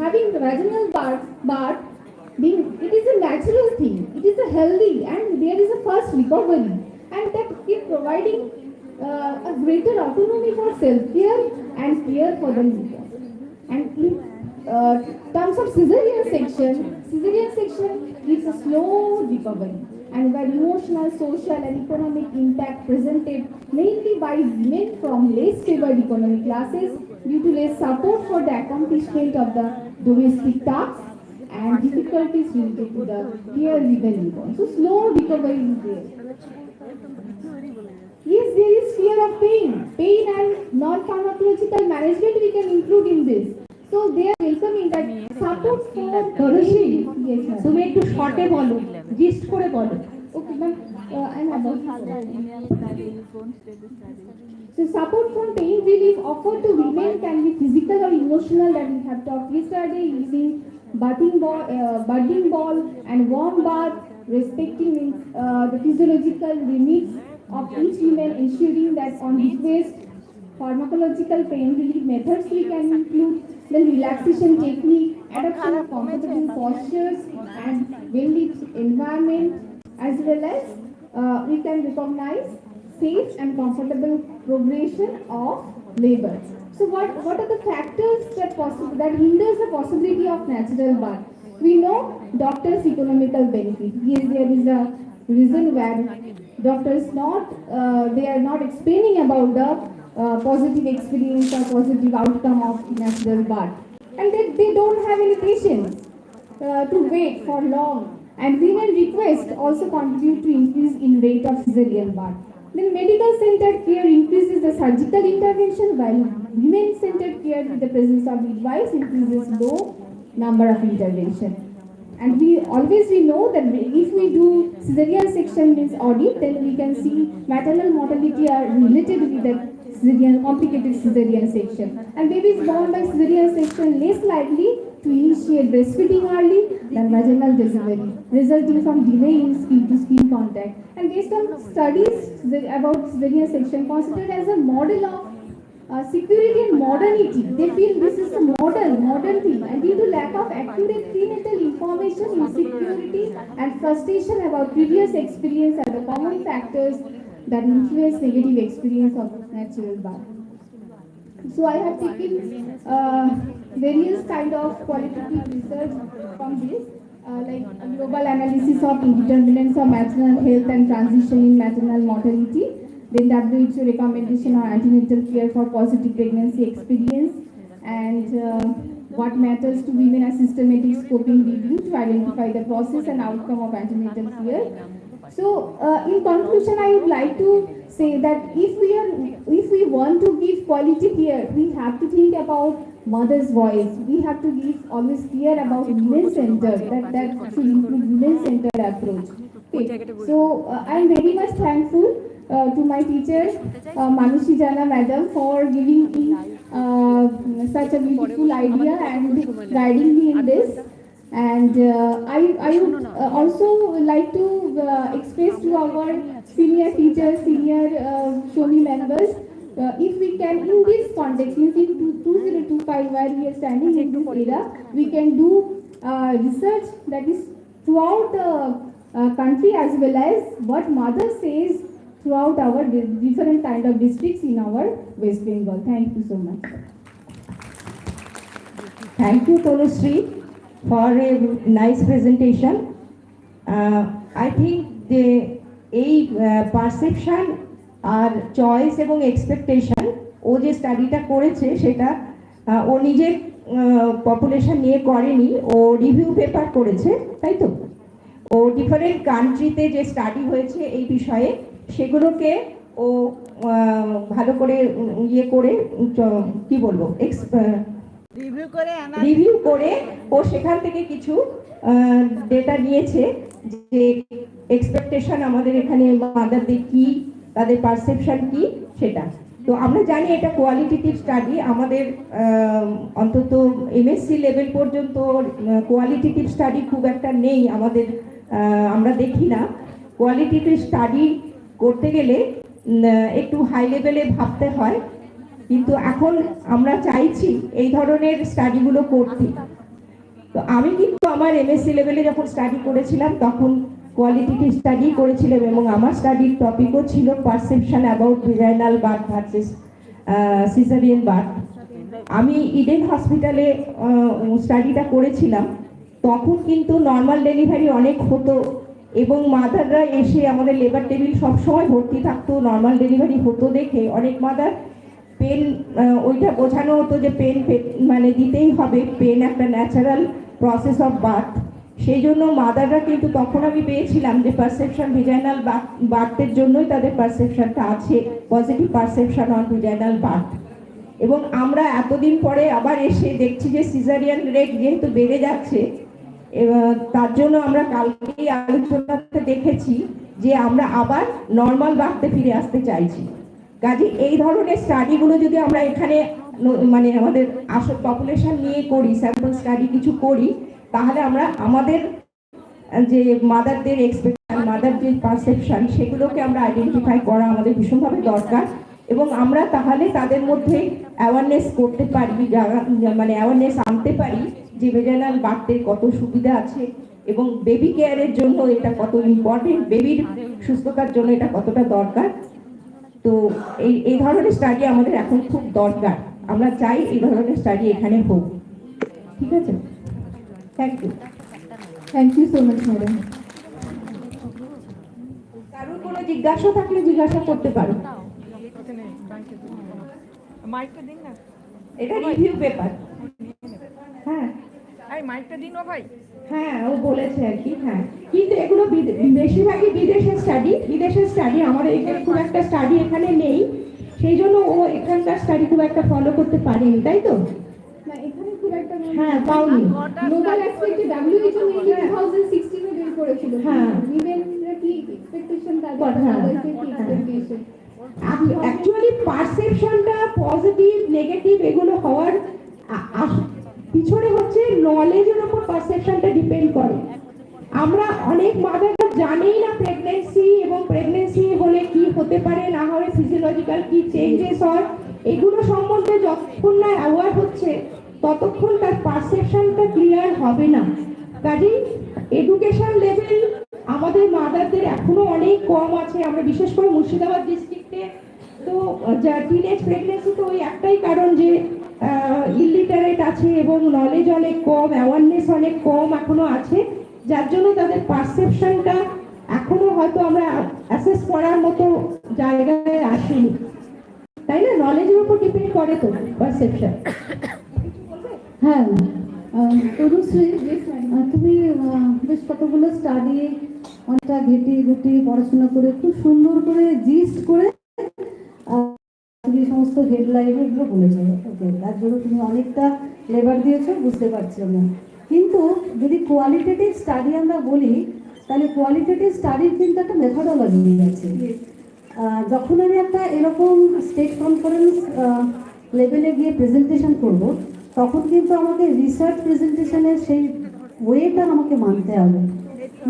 having the vaginal birth it is a natural thing, it is a healthy, and there is a fast recovery, and that is providing a greater autonomy for self-care and care for the newborn. And in terms of cesarean section gives a slow recovery, and where emotional, social, and economic impact presented mainly by women from less favored economic classes due to less support for the accomplishment of the domestic tasks and difficulties related to the care with the newborn. So slow recovery is there. Yes, there is fear of pain and non-pharmacological management we can include in this. So they are welcoming that support for Dorothy, yes, ma'am. তুমি একটু শর্টে বলো, gist করে বলো। Okay, ma'am. I'm about So support from pain relief offered to women can be physical or emotional, that we have talked yesterday, using budding ball and warm bath, respecting the physiological limits of each woman, ensuring that on request pharmacological pain relief methods we can include, then relaxation technique, adoption of comfortable postures and well-lit environment, as well as we can recognize safe and comfortable progression of labor. So what are the factors that hinders the possibility of natural birth? We know doctors' economical benefit. Yes, there is a reason where doctors they are not explaining about the positive experience or positive outcome of natural birth, and they don't have any patience to wait for long. And women request also contribute to increase in rate of cesarean birth. Then medical centered care increases the surgical intervention, while women centered care with the presence of midwives increases low number of intervention. And we know that if we do cesarean section means audit, then we can see maternal mortality are related with the complicated cesarean section. And babies born by cesarean section less likely to initiate breastfeeding early than vaginal delivery, resulting from delay in skin-to-skin contact. And based on studies about cesarean section considered as a model of security and modernity, they feel this is a modern thing, and due to lack of accurate prenatal information, insecurity and frustration about previous experience are the common factors that influence negative experience of natural birth. So I have taken various kind of qualitative research from this, like a global analysis of indeterminants of maternal health and transition in maternal mortality, then WHO recommendation on antenatal care for positive pregnancy experience, and what matters to women are systematic scoping review to identify the process and outcome of antenatal care. So, in conclusion, I would like to say that if we want to give quality care, we have to think about mother's voice. We have to give always care about women-centered. That should include women-centered approach. Okay. So, I am very much thankful to my teacher, Manushi Jana Madam, for giving me such a beautiful idea and guiding me in this. And I would also like to express to our senior teachers, senior SOMI members, if we can, in this context, in 2025, where we are standing in this era, we can do research that is throughout the country, as well as what mother says throughout our different kind of districts in our West Bengal. Thank you so much. Thank you, Tanushree, for a nice presentation. I think the perception আর choice এবং expectation ও যে স্টাডিটা করেছে সেটা ও নিজের population নিয়ে করেনি, ও রিভিউ পেপার করেছে, তাই তো? ও ডিফারেন্ট কান্ট্রিতে যে স্টাডি হয়েছে এই বিষয়ে সেগুলোকে ও ভালো করে ইয়ে করে কি বলবো রিভিউ করে ও সেখান থেকে কিছু ডেটা নিয়েছে যে এক্সপেকটেশন আমাদের এখানে মাদারদের কি, তাদের পারসেপশন কি, সেটা তো আমরা জানি এটা কোয়ালিটেটিভ স্টাডি। আমাদের অন্তত এমএসসি লেভেল পর্যন্ত কোয়ালিটেটিভ স্টাডি খুব একটা নেই আমাদের, আমরা দেখি না। কোয়ালিটেটিভ স্টাডি করতে গেলে একটু হাই লেভেলে ভাবতে হয়, কিন্তু এখন আমরা চাইছি এই ধরনের স্টাডিগুলো করতে। তো আমি কিন্তু আমার এমএসসি লেভেলে যখন স্টাডি করেছিলাম তখন কোয়ালিটেটিভ স্টাডি করেছিলাম, এবং আমার স্টাডির টপিকও ছিল perception about vaginal birth versus caesarean birth. আমি ইডেন হসপিটালে স্টাডিটা করেছিলাম, তখন কিন্তু নর্মাল ডেলিভারি অনেক হতো এবং মাদাররা এসে আমাদের লেবার টেবিল সবসময় ভর্তি থাকতো। নর্মাল ডেলিভারি হতো দেখে অনেক মাদার পেন, ওইটা বোঝানো হতো যে পেন মানে দিতেই হবে, পেন একটা ন্যাচারাল প্রসেস অফ বার্থ। সেই জন্য মাদাররা কিন্তু তখন আমি পেয়েছিলাম যে পারসেপশন ভিজাইনাল বার্থের জন্যই তাদের পারসেপশনটা আছে, পজিটিভ পারসেপশন অন ভিজাইনাল বার্থ। এবং আমরা এতদিন পরে আবার এসে দেখছি যে সিজারিয়ান রেট যেহেতু বেড়ে যাচ্ছে, তার জন্য আমরা কালকেই আলোচনাতে দেখেছি যে আমরা আবার নর্মাল বার্থে ফিরে আসতে চাইছি। কাজে এই ধরনের স্টাডিগুলো যদি আমরা এখানে মানে আমাদের আসল পপুলেশন নিয়ে করি, স্যাম্পল স্টাডি কিছু করি, তাহলে আমরা আমাদের যে মাদারদের এক্সপেকটেশন, মাদার যে পারসেপশন, সেগুলোকে আমরা আইডেন্টিফাই করা আমাদের ভীষণভাবে দরকার। এবং আমরা তাহলে তাদের মধ্যে অ্যাওয়ারনেস করতে পারি, মানে অ্যাওয়ারনেস আনতে পারি যে ভেজানাল বাড়তে কত সুবিধা আছে এবং বেবি কেয়ারের জন্য এটা কত ইম্পর্টেন্ট, বেবির সুস্থতার জন্য এটা কতটা দরকার। তো এই ধরনের স্টাডি আমাদের এখন খুব দরকার, আমরা চাই এই ধরনের স্টাডি এখানে হোক। ঠিক আছে, thank you. Thank you so much, madam. কারোর কোনো জিজ্ঞাসা থাকলে জিজ্ঞাসা করতে পারো। মাইকটা দিন না, এটা রিভিউ পেপার। হ্যাঁ এই মাইকটা দিন ও ভাই। হ্যাঁ, ও বলেছে আর কি। হ্যাঁ, কিন্তু এগুলো বেশিরভাগই বিদেশের স্টাডি, আমাদের এখানে খুব একটা স্টাডি এখানে নেই, সেই জন্য ও এখানকার স্টাডি খুব একটা ফলো করতে পারেনি, তাই তো? না, এখানে খুব একটা হ্যাঁ, পাওনি। গ্লোবাল অ্যাসপেক্টে WHO মেইনলি 2016 এ বের করেছিল। হ্যাঁ। উইমেনরা কি এক্সপেকটেশন তাদের, হ্যাঁ। তাদেরকে কি এক্সপেকটেশন। অ্যাকচুয়ালি পারসেপশনটা পজিটিভ নেগেটিভ এগুলো হওয়ার পিছনে হচ্ছে নলেজের উপর পারসেপশনটা ডিপেন্ড করে। আমরা অনেক মাদাররা জানেই না প্রেগন্যান্সি এবং প্রেগন্যান্সি হলে কি হতে পারে, না হলে ফিজিওলজিক্যাল কি চেঞ্জেস হয়, এগুলো সম্বন্ধে যতক্ষণ না অ্যাওয়ার হচ্ছে ততক্ষণ তার পারসেপশনটা ক্লিয়ার হবে না। কাজেই এডুকেশন লেভেল আমাদের মাদারদের এখনো অনেক কম আছে। আমরা বিশেষ করে মুর্শিদাবাদ ডিস্ট্রিক্টে তো টিনেজ প্রেগন্যান্সি তো ওই একটাই কারণ যে ইলিটারেট আছে এবং নলেজ অনেক কম, অ্যাওয়ারনেস অনেক কম এখনো আছে, যার জন্য তাদের পারসেপশনটা এখনো হয়তো আমরা অ্যাসেস করার মতো জায়গায় আসেনি, তাই না? নলেজের উপর ডিপেন্ড করে তো পারসেপশন। হ্যাঁ, তনুশ্রী, তুমি বেশ কতগুলো স্টাডি অনেকটা ঘেটে ঘুটে পড়াশোনা করে খুব সুন্দর করে জিস্ট করে তুমি সমস্ত হেডলাইন এগুলো বলেছো। ওকে, তার জন্য তুমি অনেকটা লেবার দিয়েছো, বুঝতে পারছি আমরা। কিন্তু যদি কোয়ালিটেটিভ স্টাডি আমরা বলি, তাহলে কোয়ালিটেটিভ স্টাডির কিন্তু একটা মেথডোলজি আছে। যখন আমি একটা এরকম স্টেট কনফারেন্স লেভেলে গিয়ে প্রেজেন্টেশন করব, তখন কিন্তু আমাকে রিসার্চ প্রেজেন্টেশনের সেই ওয়েটা আমাকে মানতে হবে,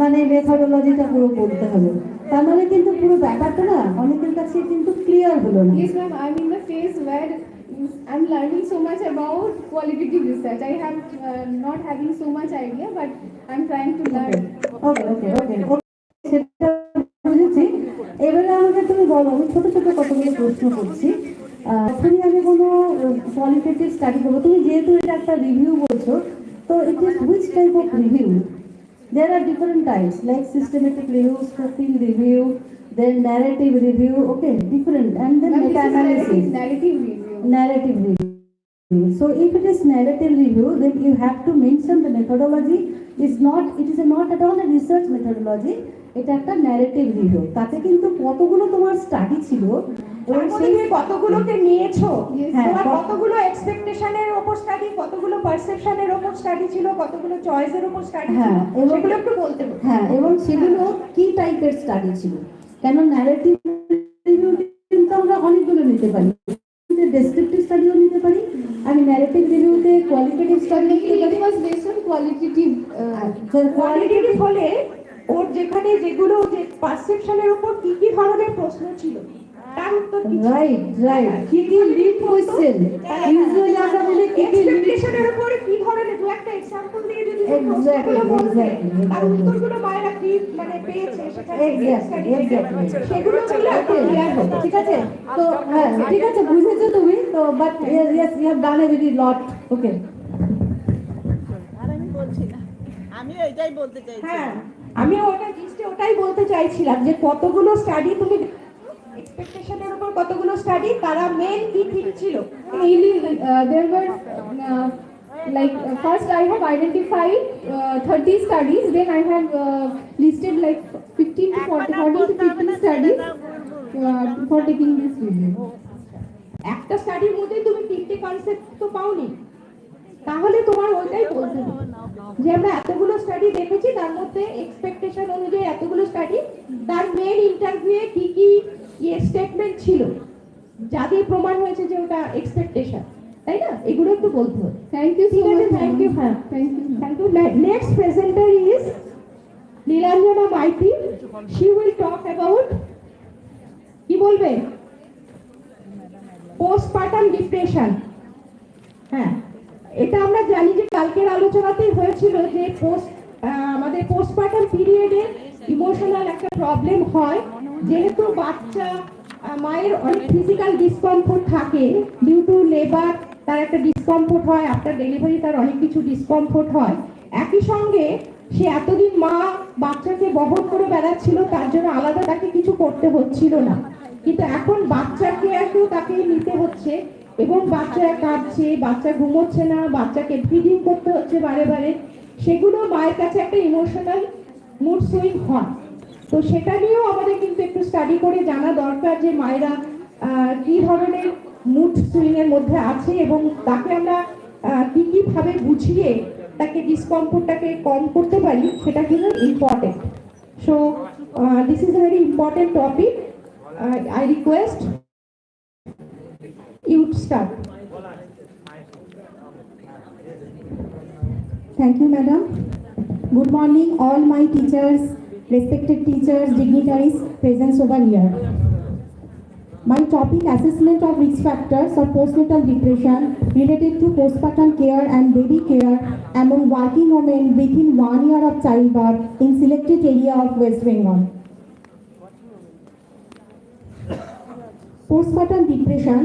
মানে মেথডোলজিটা পুরো পড়তে হবে। তার মানে কিন্তু পুরো ব্যাপারটা না অনেকের কাছে কিন্তু ক্লিয়ার হলো না। Yes, ma'am. I'm in the phase where I'm learning so much about qualitative research. I have not having so much idea, but I'm trying to learn. ওকে ওকে ওকে সেটা বুঝেছি। এবারে আমাকে তুমি বলো, আমি ছোট ছোট কতগুলো প্রশ্ন করছি। তুমি আমি কোনো কোয়ালিটেটিভ স্টাডি করবো, তুমি যেহেতু এটা একটা রিভিউ বলছো, তো it is which type of review? There are different types like systematic review, field review, then narrative review, okay, different, and then Ma'am, this is meta-analysis. narrative review. Narrative review. So if it is narrative review, then you have to mention the methodology. It is not at all a research methodology. এটা একটা narrative review. তাতে কিন্তু কতগুলো তোমার study ছিল এবং সেই কতগুলোকে নিয়েছো, হ্যাঁ, তোমার কতগুলো এক্সপেকটেশনের উপর স্টাডি, কতগুলো পারসেপশনের উপর স্টাডি ছিল, কতগুলো চয়েসের উপর স্টাডি ছিল, হ্যাঁ, সেগুলো একটু বলতে পারো। হ্যাঁ, এবং সেগুলো কি টাইপের স্টাডি ছিল? কেন ন্যারেটিভ রিভিউ কিন্তু আমরা অনেকগুলো নিতে পারি, ডেসক্রিপটিভ স্টাডিও নিতে পারি, আমি ন্যারেটিভ রিভিউতে কোয়ালিটেটিভ স্টাডি নিতে পারি। It was based on qualitative. Qualitative হলে ওর যেখানে যেগুলো যে পারসেপশনের উপর কি কি ধরনের প্রশ্ন ছিল তার উত্তর কি ছিল? রাইট রাইট, কি কি লিড কোশ্চেন ইউজুয়ালি আমরা বলি কি কি এক্সপেকটেশনের উপর কি ধরনের, দু একটা এক্সাম্পল দিয়ে যদি Exactly, তার উত্তরগুলো মায়েরা কি মানে পেয়েছে Exactly. সেগুলো ছিল একটা ক্লিয়ার হতো। ঠিক আছে, তো হ্যাঁ ঠিক আছে, বুঝেছো তুমি তো, but yes you have done a very lot. Okay, আর আমি বলছি না, আমি এটাই বলতে চাইছি। হ্যাঁ, আমি ওটাই বলতে চাইছিলাম যে কতগুলো স্টাডি তুমি এক্সপেকটেশনের উপর কতগুলো স্টাডি, তারা মেন কি ঠিক ছিল। Mainly, there were first I have identified 30 studies. Then I have listed like 15 to 50 studies for taking this review. একটা স্টাডির মধ্যে তুমি তিনটে কনসেপ্ট তো পাওনি, তাহলে তোমার ওইটাই বলতে হবে যে আমরা এতগুলো স্টাডি দেখেছি, তার মধ্যে এক্সপেকটেশন অনুযায়ী এতগুলো স্টাডি, তার মেন ইন্টারভিউয়ে কি কি স্টেটমেন্ট ছিল যা দিয়ে প্রমাণ হয়েছে যে ওটা এক্সপেকটেশন, তাই না? এগুলো একটু বলতে হবে। Thank you so ঠিক আছে, much. Thank you. হ্যাঁ, Thank you. Thank you. Next presenter is Nilanjana Maiti. She will talk about, কি বলবে? Postpartum depression. হ্যাঁ, এটা আমরা জানি যে কালকের আলোচনাতেই হয়েছিল যে আমাদের পোস্টপার্টাম পিরিয়ডে ইমোশনাল একটা প্রবলেম হয়, যেহেতু বাচ্চা মায়ের অনেক ফিজিক্যাল ডিসকমফোর্ট থাকে ডিউ টু লেবার, তার একটা ডিসকমফোর্ট হয়, আফটার ডেলিভারি তার অনেক কিছু ডিসকমফোর্ট হয়। একই সঙ্গে সে এতদিন মা বাচ্চাকে বহন করে বেড়াচ্ছিল, তার জন্য আলাদা তাকে কিছু করতে হচ্ছিল না, কিন্তু এখন বাচ্চাকে একটু তাকে নিতে হচ্ছে এবং বাচ্চা কাঁদছে, বাচ্চা ঘুমোচ্ছে না, বাচ্চাকে ফিডিং করতে হচ্ছে বারে বারে, সেগুলো মায়ের কাছে একটা ইমোশনাল মুড সুইং হয়। তো সেটা নিয়েও আমাদের কিন্তু একটু স্টাডি করে জানা দরকার যে মায়েরা কি ধরনের মুড সুইং এর মধ্যে আছে এবং তাকে আমরা কি কি ভাবে বুঝিয়ে তাকে ডিসকমফোর্টটাকে কম করতে পারি, সেটা কিন্তু important. So this is a very important topic. I request you to start. Thank you, madam. Good morning, all my teachers, respected teachers, dignitaries present over here. My topic, assessment of risk factors of postnatal depression related to postpartum care and baby care among working women within 1 year of childbirth in selected area of West Bengal. Postpartum depression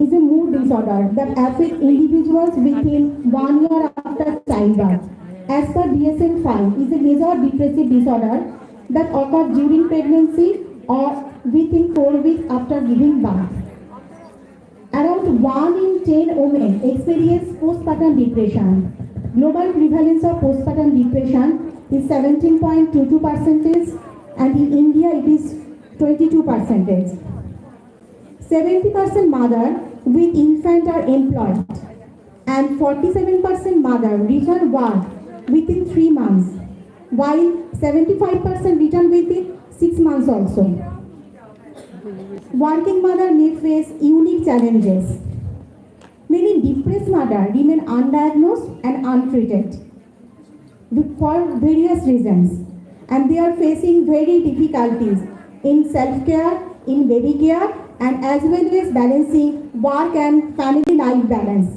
is a mood disorder that affects individuals within 1 year after childbirth. As per DSM-5, is a major depressive disorder that occurs during pregnancy or within 4 weeks after giving birth. Around 1 in 10 women experience postpartum depression. Global prevalence of postpartum depression is 17.22%, and in India it is 22%. 70% mother with infant are employed, and 47% mother return work within 3 months, while 75% return within 6 months also. Working mother may face unique challenges. Many depressed mother remain undiagnosed and untreated for various reasons, and they are facing very difficulties in self-care, in baby care, and as well as balancing work and family life balance.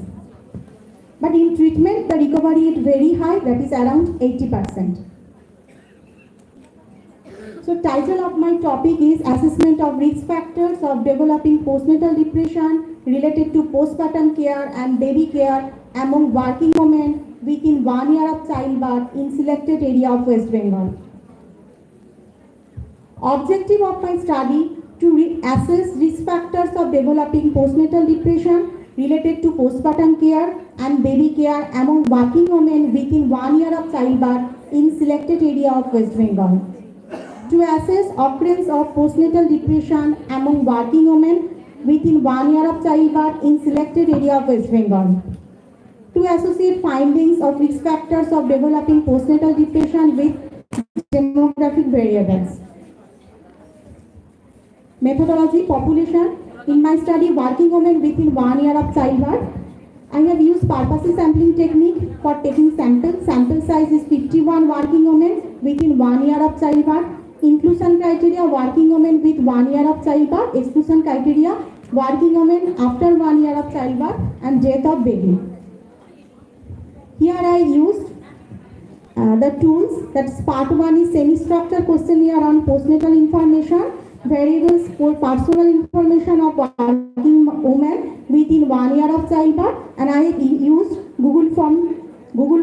But in treatment, the recovery is very high, that is around 80%. So title of my topic is Assessment of Risk Factors of Developing Postnatal Depression related to Postpartum Care and Baby Care among working women within 1 year of childbirth in selected area of West Bengal. Objective of my study to assess risk factors of developing postnatal depression related to postpartum care and baby care among working women within 1 year of childbirth in selected area of West Bengal. To assess occurrence of postnatal depression among working women within 1 year of childbirth in selected area of West Bengal. To associate findings of risk factors of developing postnatal depression with demographic variables. Methodology, population. In my study, working women within 1 year of childbirth, I have used purposive sampling technique for taking samples. Sample size is 51 working women within 1 year of childbirth. Inclusion criteria, working women with 1 year of childbirth. Exclusion criteria, working women after 1 year of childbirth and death of baby. Here I used the tools. That's part 1 is semi-structured questionnaire on postnatal information. Variables for personal information of working women within 1 year of childbirth, and I used Google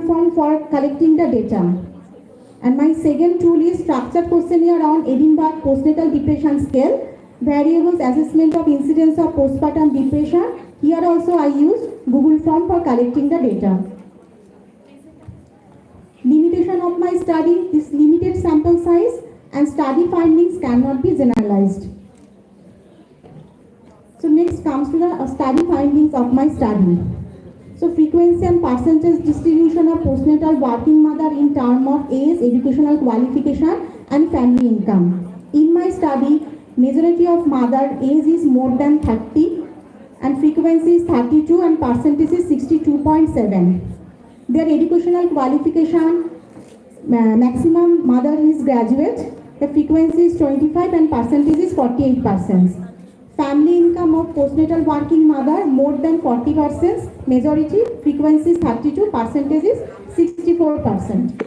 form for collecting the data. And my second tool is structured questionnaire on Edinburgh postnatal depression scale. Variables assessment of incidence of postpartum depression. Here also I used Google form for collecting the data. Limitation of my study is limited sample size, and study findings cannot be generalized. So next comes to the study findings of my study. So frequency and percentage distribution of postnatal working mother in term of age, educational qualification and family income. In my study, majority of mother age is more than 30 and frequency is 32 and percentage is 62.7. Their educational qualification, maximum mother is graduate. The frequency is 25 and percentage is 48%. Family income of postnatal working mother more than 40%, majority frequency is 32, percentage is 64%.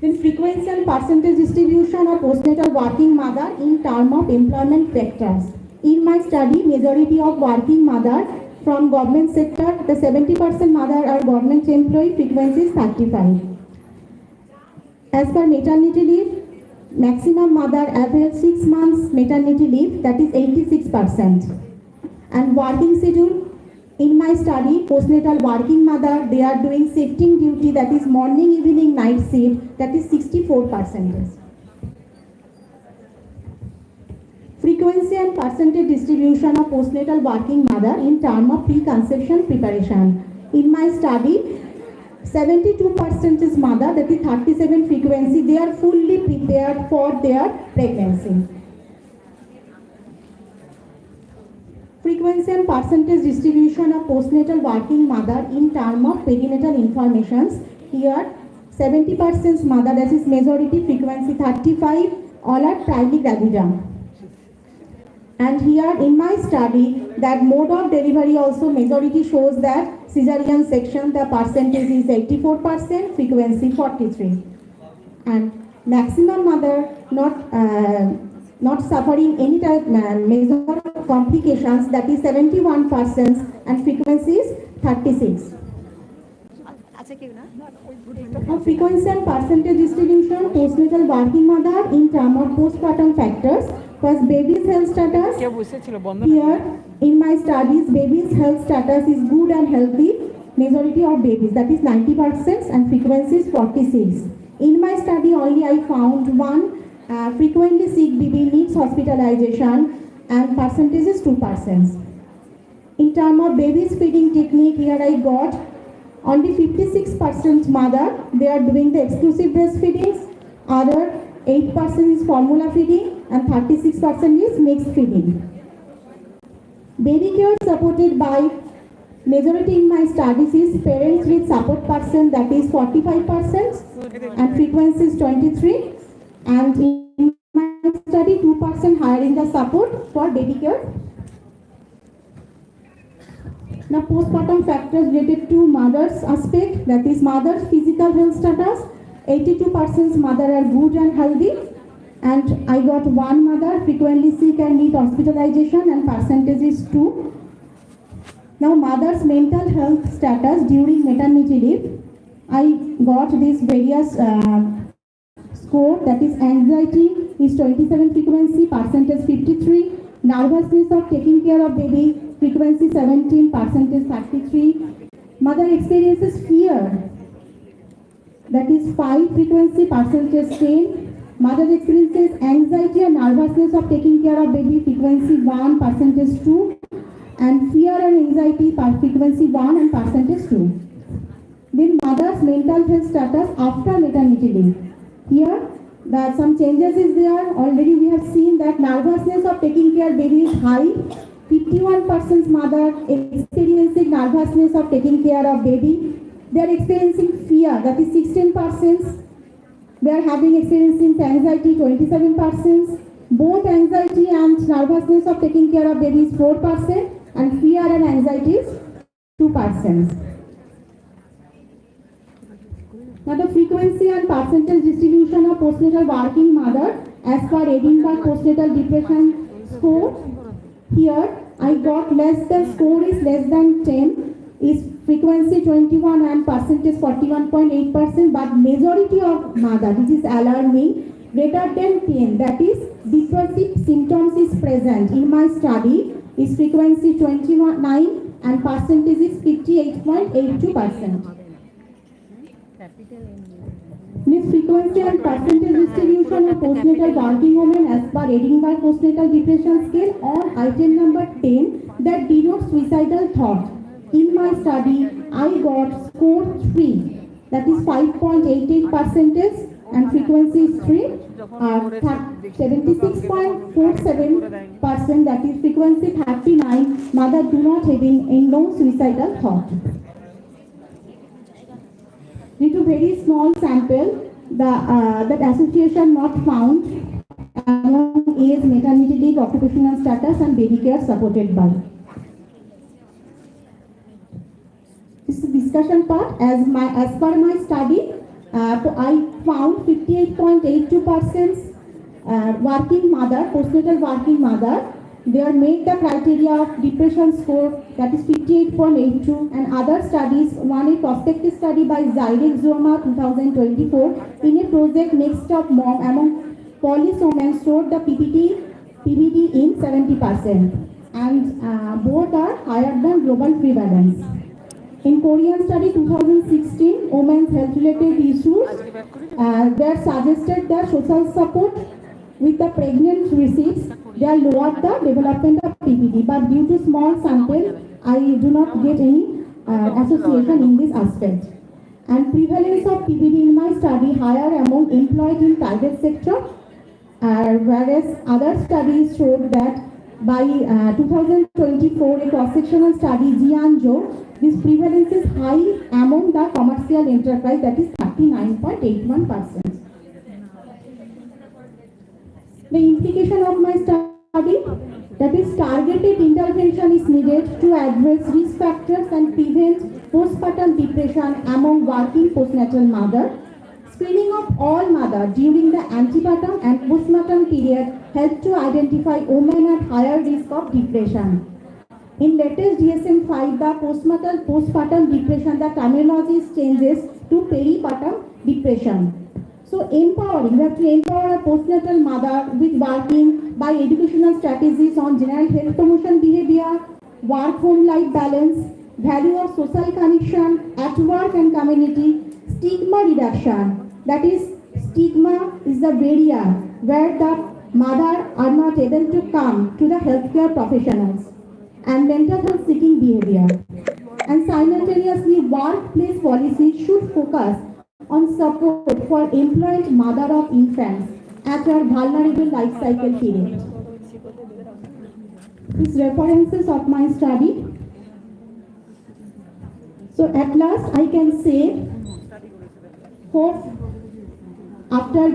Then frequency and percentage distribution of postnatal working mother in term of employment vectors. In my study, majority of working mother from government sector, the 70% mother are government employee, frequency is 35. As per maternity leave, maximum mother avails 6 months maternity leave, that is 86%. And working schedule, in my study, postnatal working mother, they are doing shifting duty, that is morning, evening, night shift, that is 64%. Frequency and percentage distribution of postnatal working mother in term of preconception preparation. In my study, 72% is mother, that is 37 frequency, they are fully prepared for their pregnancy. Frequency and percentage distribution of postnatal working mother in term of perinatal informations. Here 70% mother, that is majority, frequency 35, all are triglyceride. And here in my study, that mode of delivery also majority shows that cesarean section, the percentage is 84%, frequency 43. And maximum mother not suffering any type major complications, that is 71%, and frequency is 36. Now, frequency and percentage distribution postnatal working mother in term of postpartum factors. First, baby's health status. Here in my studies, baby's health status is good and healthy. Majority of babies, that is 90%, and frequency is 46. In my study only I found one frequently sick baby needs hospitalization, and percentage is 2%. In terms of baby's feeding technique, here I got only 56% mother, they are doing the exclusive breastfeeding, other 8% is formula feeding, and 36% is mixed feeding. Baby care supported by majority in my studies is parents with support person, that is 45%, and frequency is 23. And in my study, 2% hiring the support for baby care. Now, postpartum factors related to mother's aspect, that is mother's physical health status. 82% mother are good and healthy, and I got one mother frequently sick and need hospitalization, and percentage is 2. Now, mother's mental health status during maternity leave, I got these various score, that is anxiety is 27 frequency, percentage 53, nervousness of taking care of baby, frequency 17, percentage 33, mother experiences fear, that is 5 frequency, percentage 10, mother experiences anxiety and nervousness of taking care of baby, frequency 1, percentage 2, and fear and anxiety, frequency 1 and percentage 2. Then mother's mental health status after maternity leave. Here, that some changes is there. Already we have seen that nervousness of taking care of baby is high. 51% mother experiencing nervousness of taking care of baby. They are experiencing fear, that is 16%. They are experiencing anxiety, 27%. Both anxiety and nervousness of taking care of baby is 4%, and fear and anxiety is 2%. Now, the frequency and percentage distribution of postnatal working mother as per Edinburgh postnatal depression score. Here, I got score is less than 10, is frequency 21 and percentage 41.8%, but majority of mother, this is alarming, greater than 10, that is depressive symptoms is present. In my study, is frequency 29 and percentage is 58.82%. Means frequency and percentage distribution of postnatal working women as per Edinburgh postnatal depression scale on item number 10 that denotes suicidal thought. In my study, I got score 3, that is 5.88%, and frequency is 3. 76.47%, that is frequency 39, mother do not having a no suicidal thought. Due to very small sample, that association not found, among age, maternity leave, occupational status, and baby care supported by. This is the discussion part. As per my study, I found 58.82% working mother, postnatal working mother. They are made the criteria of depression score, that is 58.82, and other studies, one a prospective study by Zyrek Zoma 2024 in a project Next Stop Mom among Polish women showed the PBD in 70%, and both are higher than global prevalence. In Korean study 2016, women's health related issues were suggested that social support with the pregnant receipts, they are lower the development of PPD, but due to small sample, I do not get any association in this aspect. And prevalence of PPD in my study higher among employed in private sector, whereas other studies showed that by 2024, a cross-sectional study, Jianzhou, this prevalence is high among the commercial enterprise, that is 39.81%. The implication of my study, that is targeted intervention is needed to address risk factors and prevent postpartum depression among working postnatal mother. Screening of all mothers during the antepartum and postpartum period help to identify women at higher risk of depression. In latest DSM-5, the postpartum depression, the terminology changes to peripartum depression. So empowering, we have to empower a postnatal mother with working by educational strategies on general health promotion behavior, work-home life balance, value of social connection at work and community, stigma reduction. That is, stigma is the barrier where the mother are not able to come to the healthcare professionals, and mental health seeking behavior. And simultaneously, workplace policy should focus on support for employed mother of infants at her vulnerable life cycle period. These references of my study. So at last I can say, hope after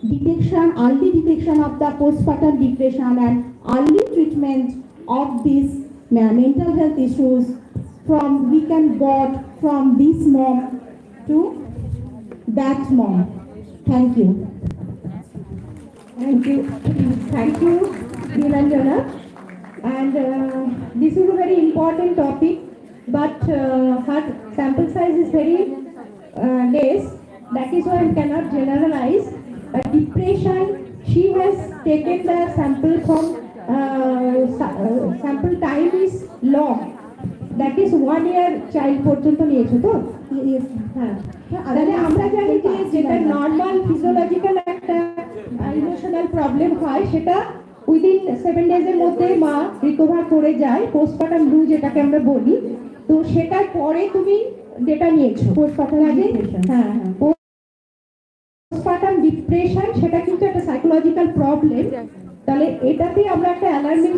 detection, early detection of the postpartum depression and early treatment of these mental health issues, we can go from this mom to that mom. Thank you. Thank you. Thank you, Niranjana. And this is a very important topic, but her sample size is very less. That is why I cannot generalize. But depression, she has taken the sample from sample time is long. That is 1 year child পর্যন্ত নিয়েছো তো? হ্যাঁ, তাহলে আমরা জানি যে যেটা normal physiological একটা ইমোশনাল প্রবলেম হয় সেটা উইদিন 7 days এর মধ্যে মা রিকভার করে যায়, পোস্টপার্টাম ব্লু যেটাকে আমরা বলি। তো সেটার পরে তুমি যেটা নিয়েছো পোস্টপার্টাম ডিপ্রেশন, হ্যাঁ পোস্টপার্টাম ডিপ্রেশন, সেটা কিন্তু একটা সাইকোলজিক্যাল প্রবলেম। তাহলে এটাতে আমরা একটা অ্যালার্মিং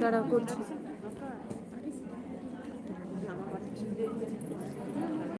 দাঁড়াও করছি।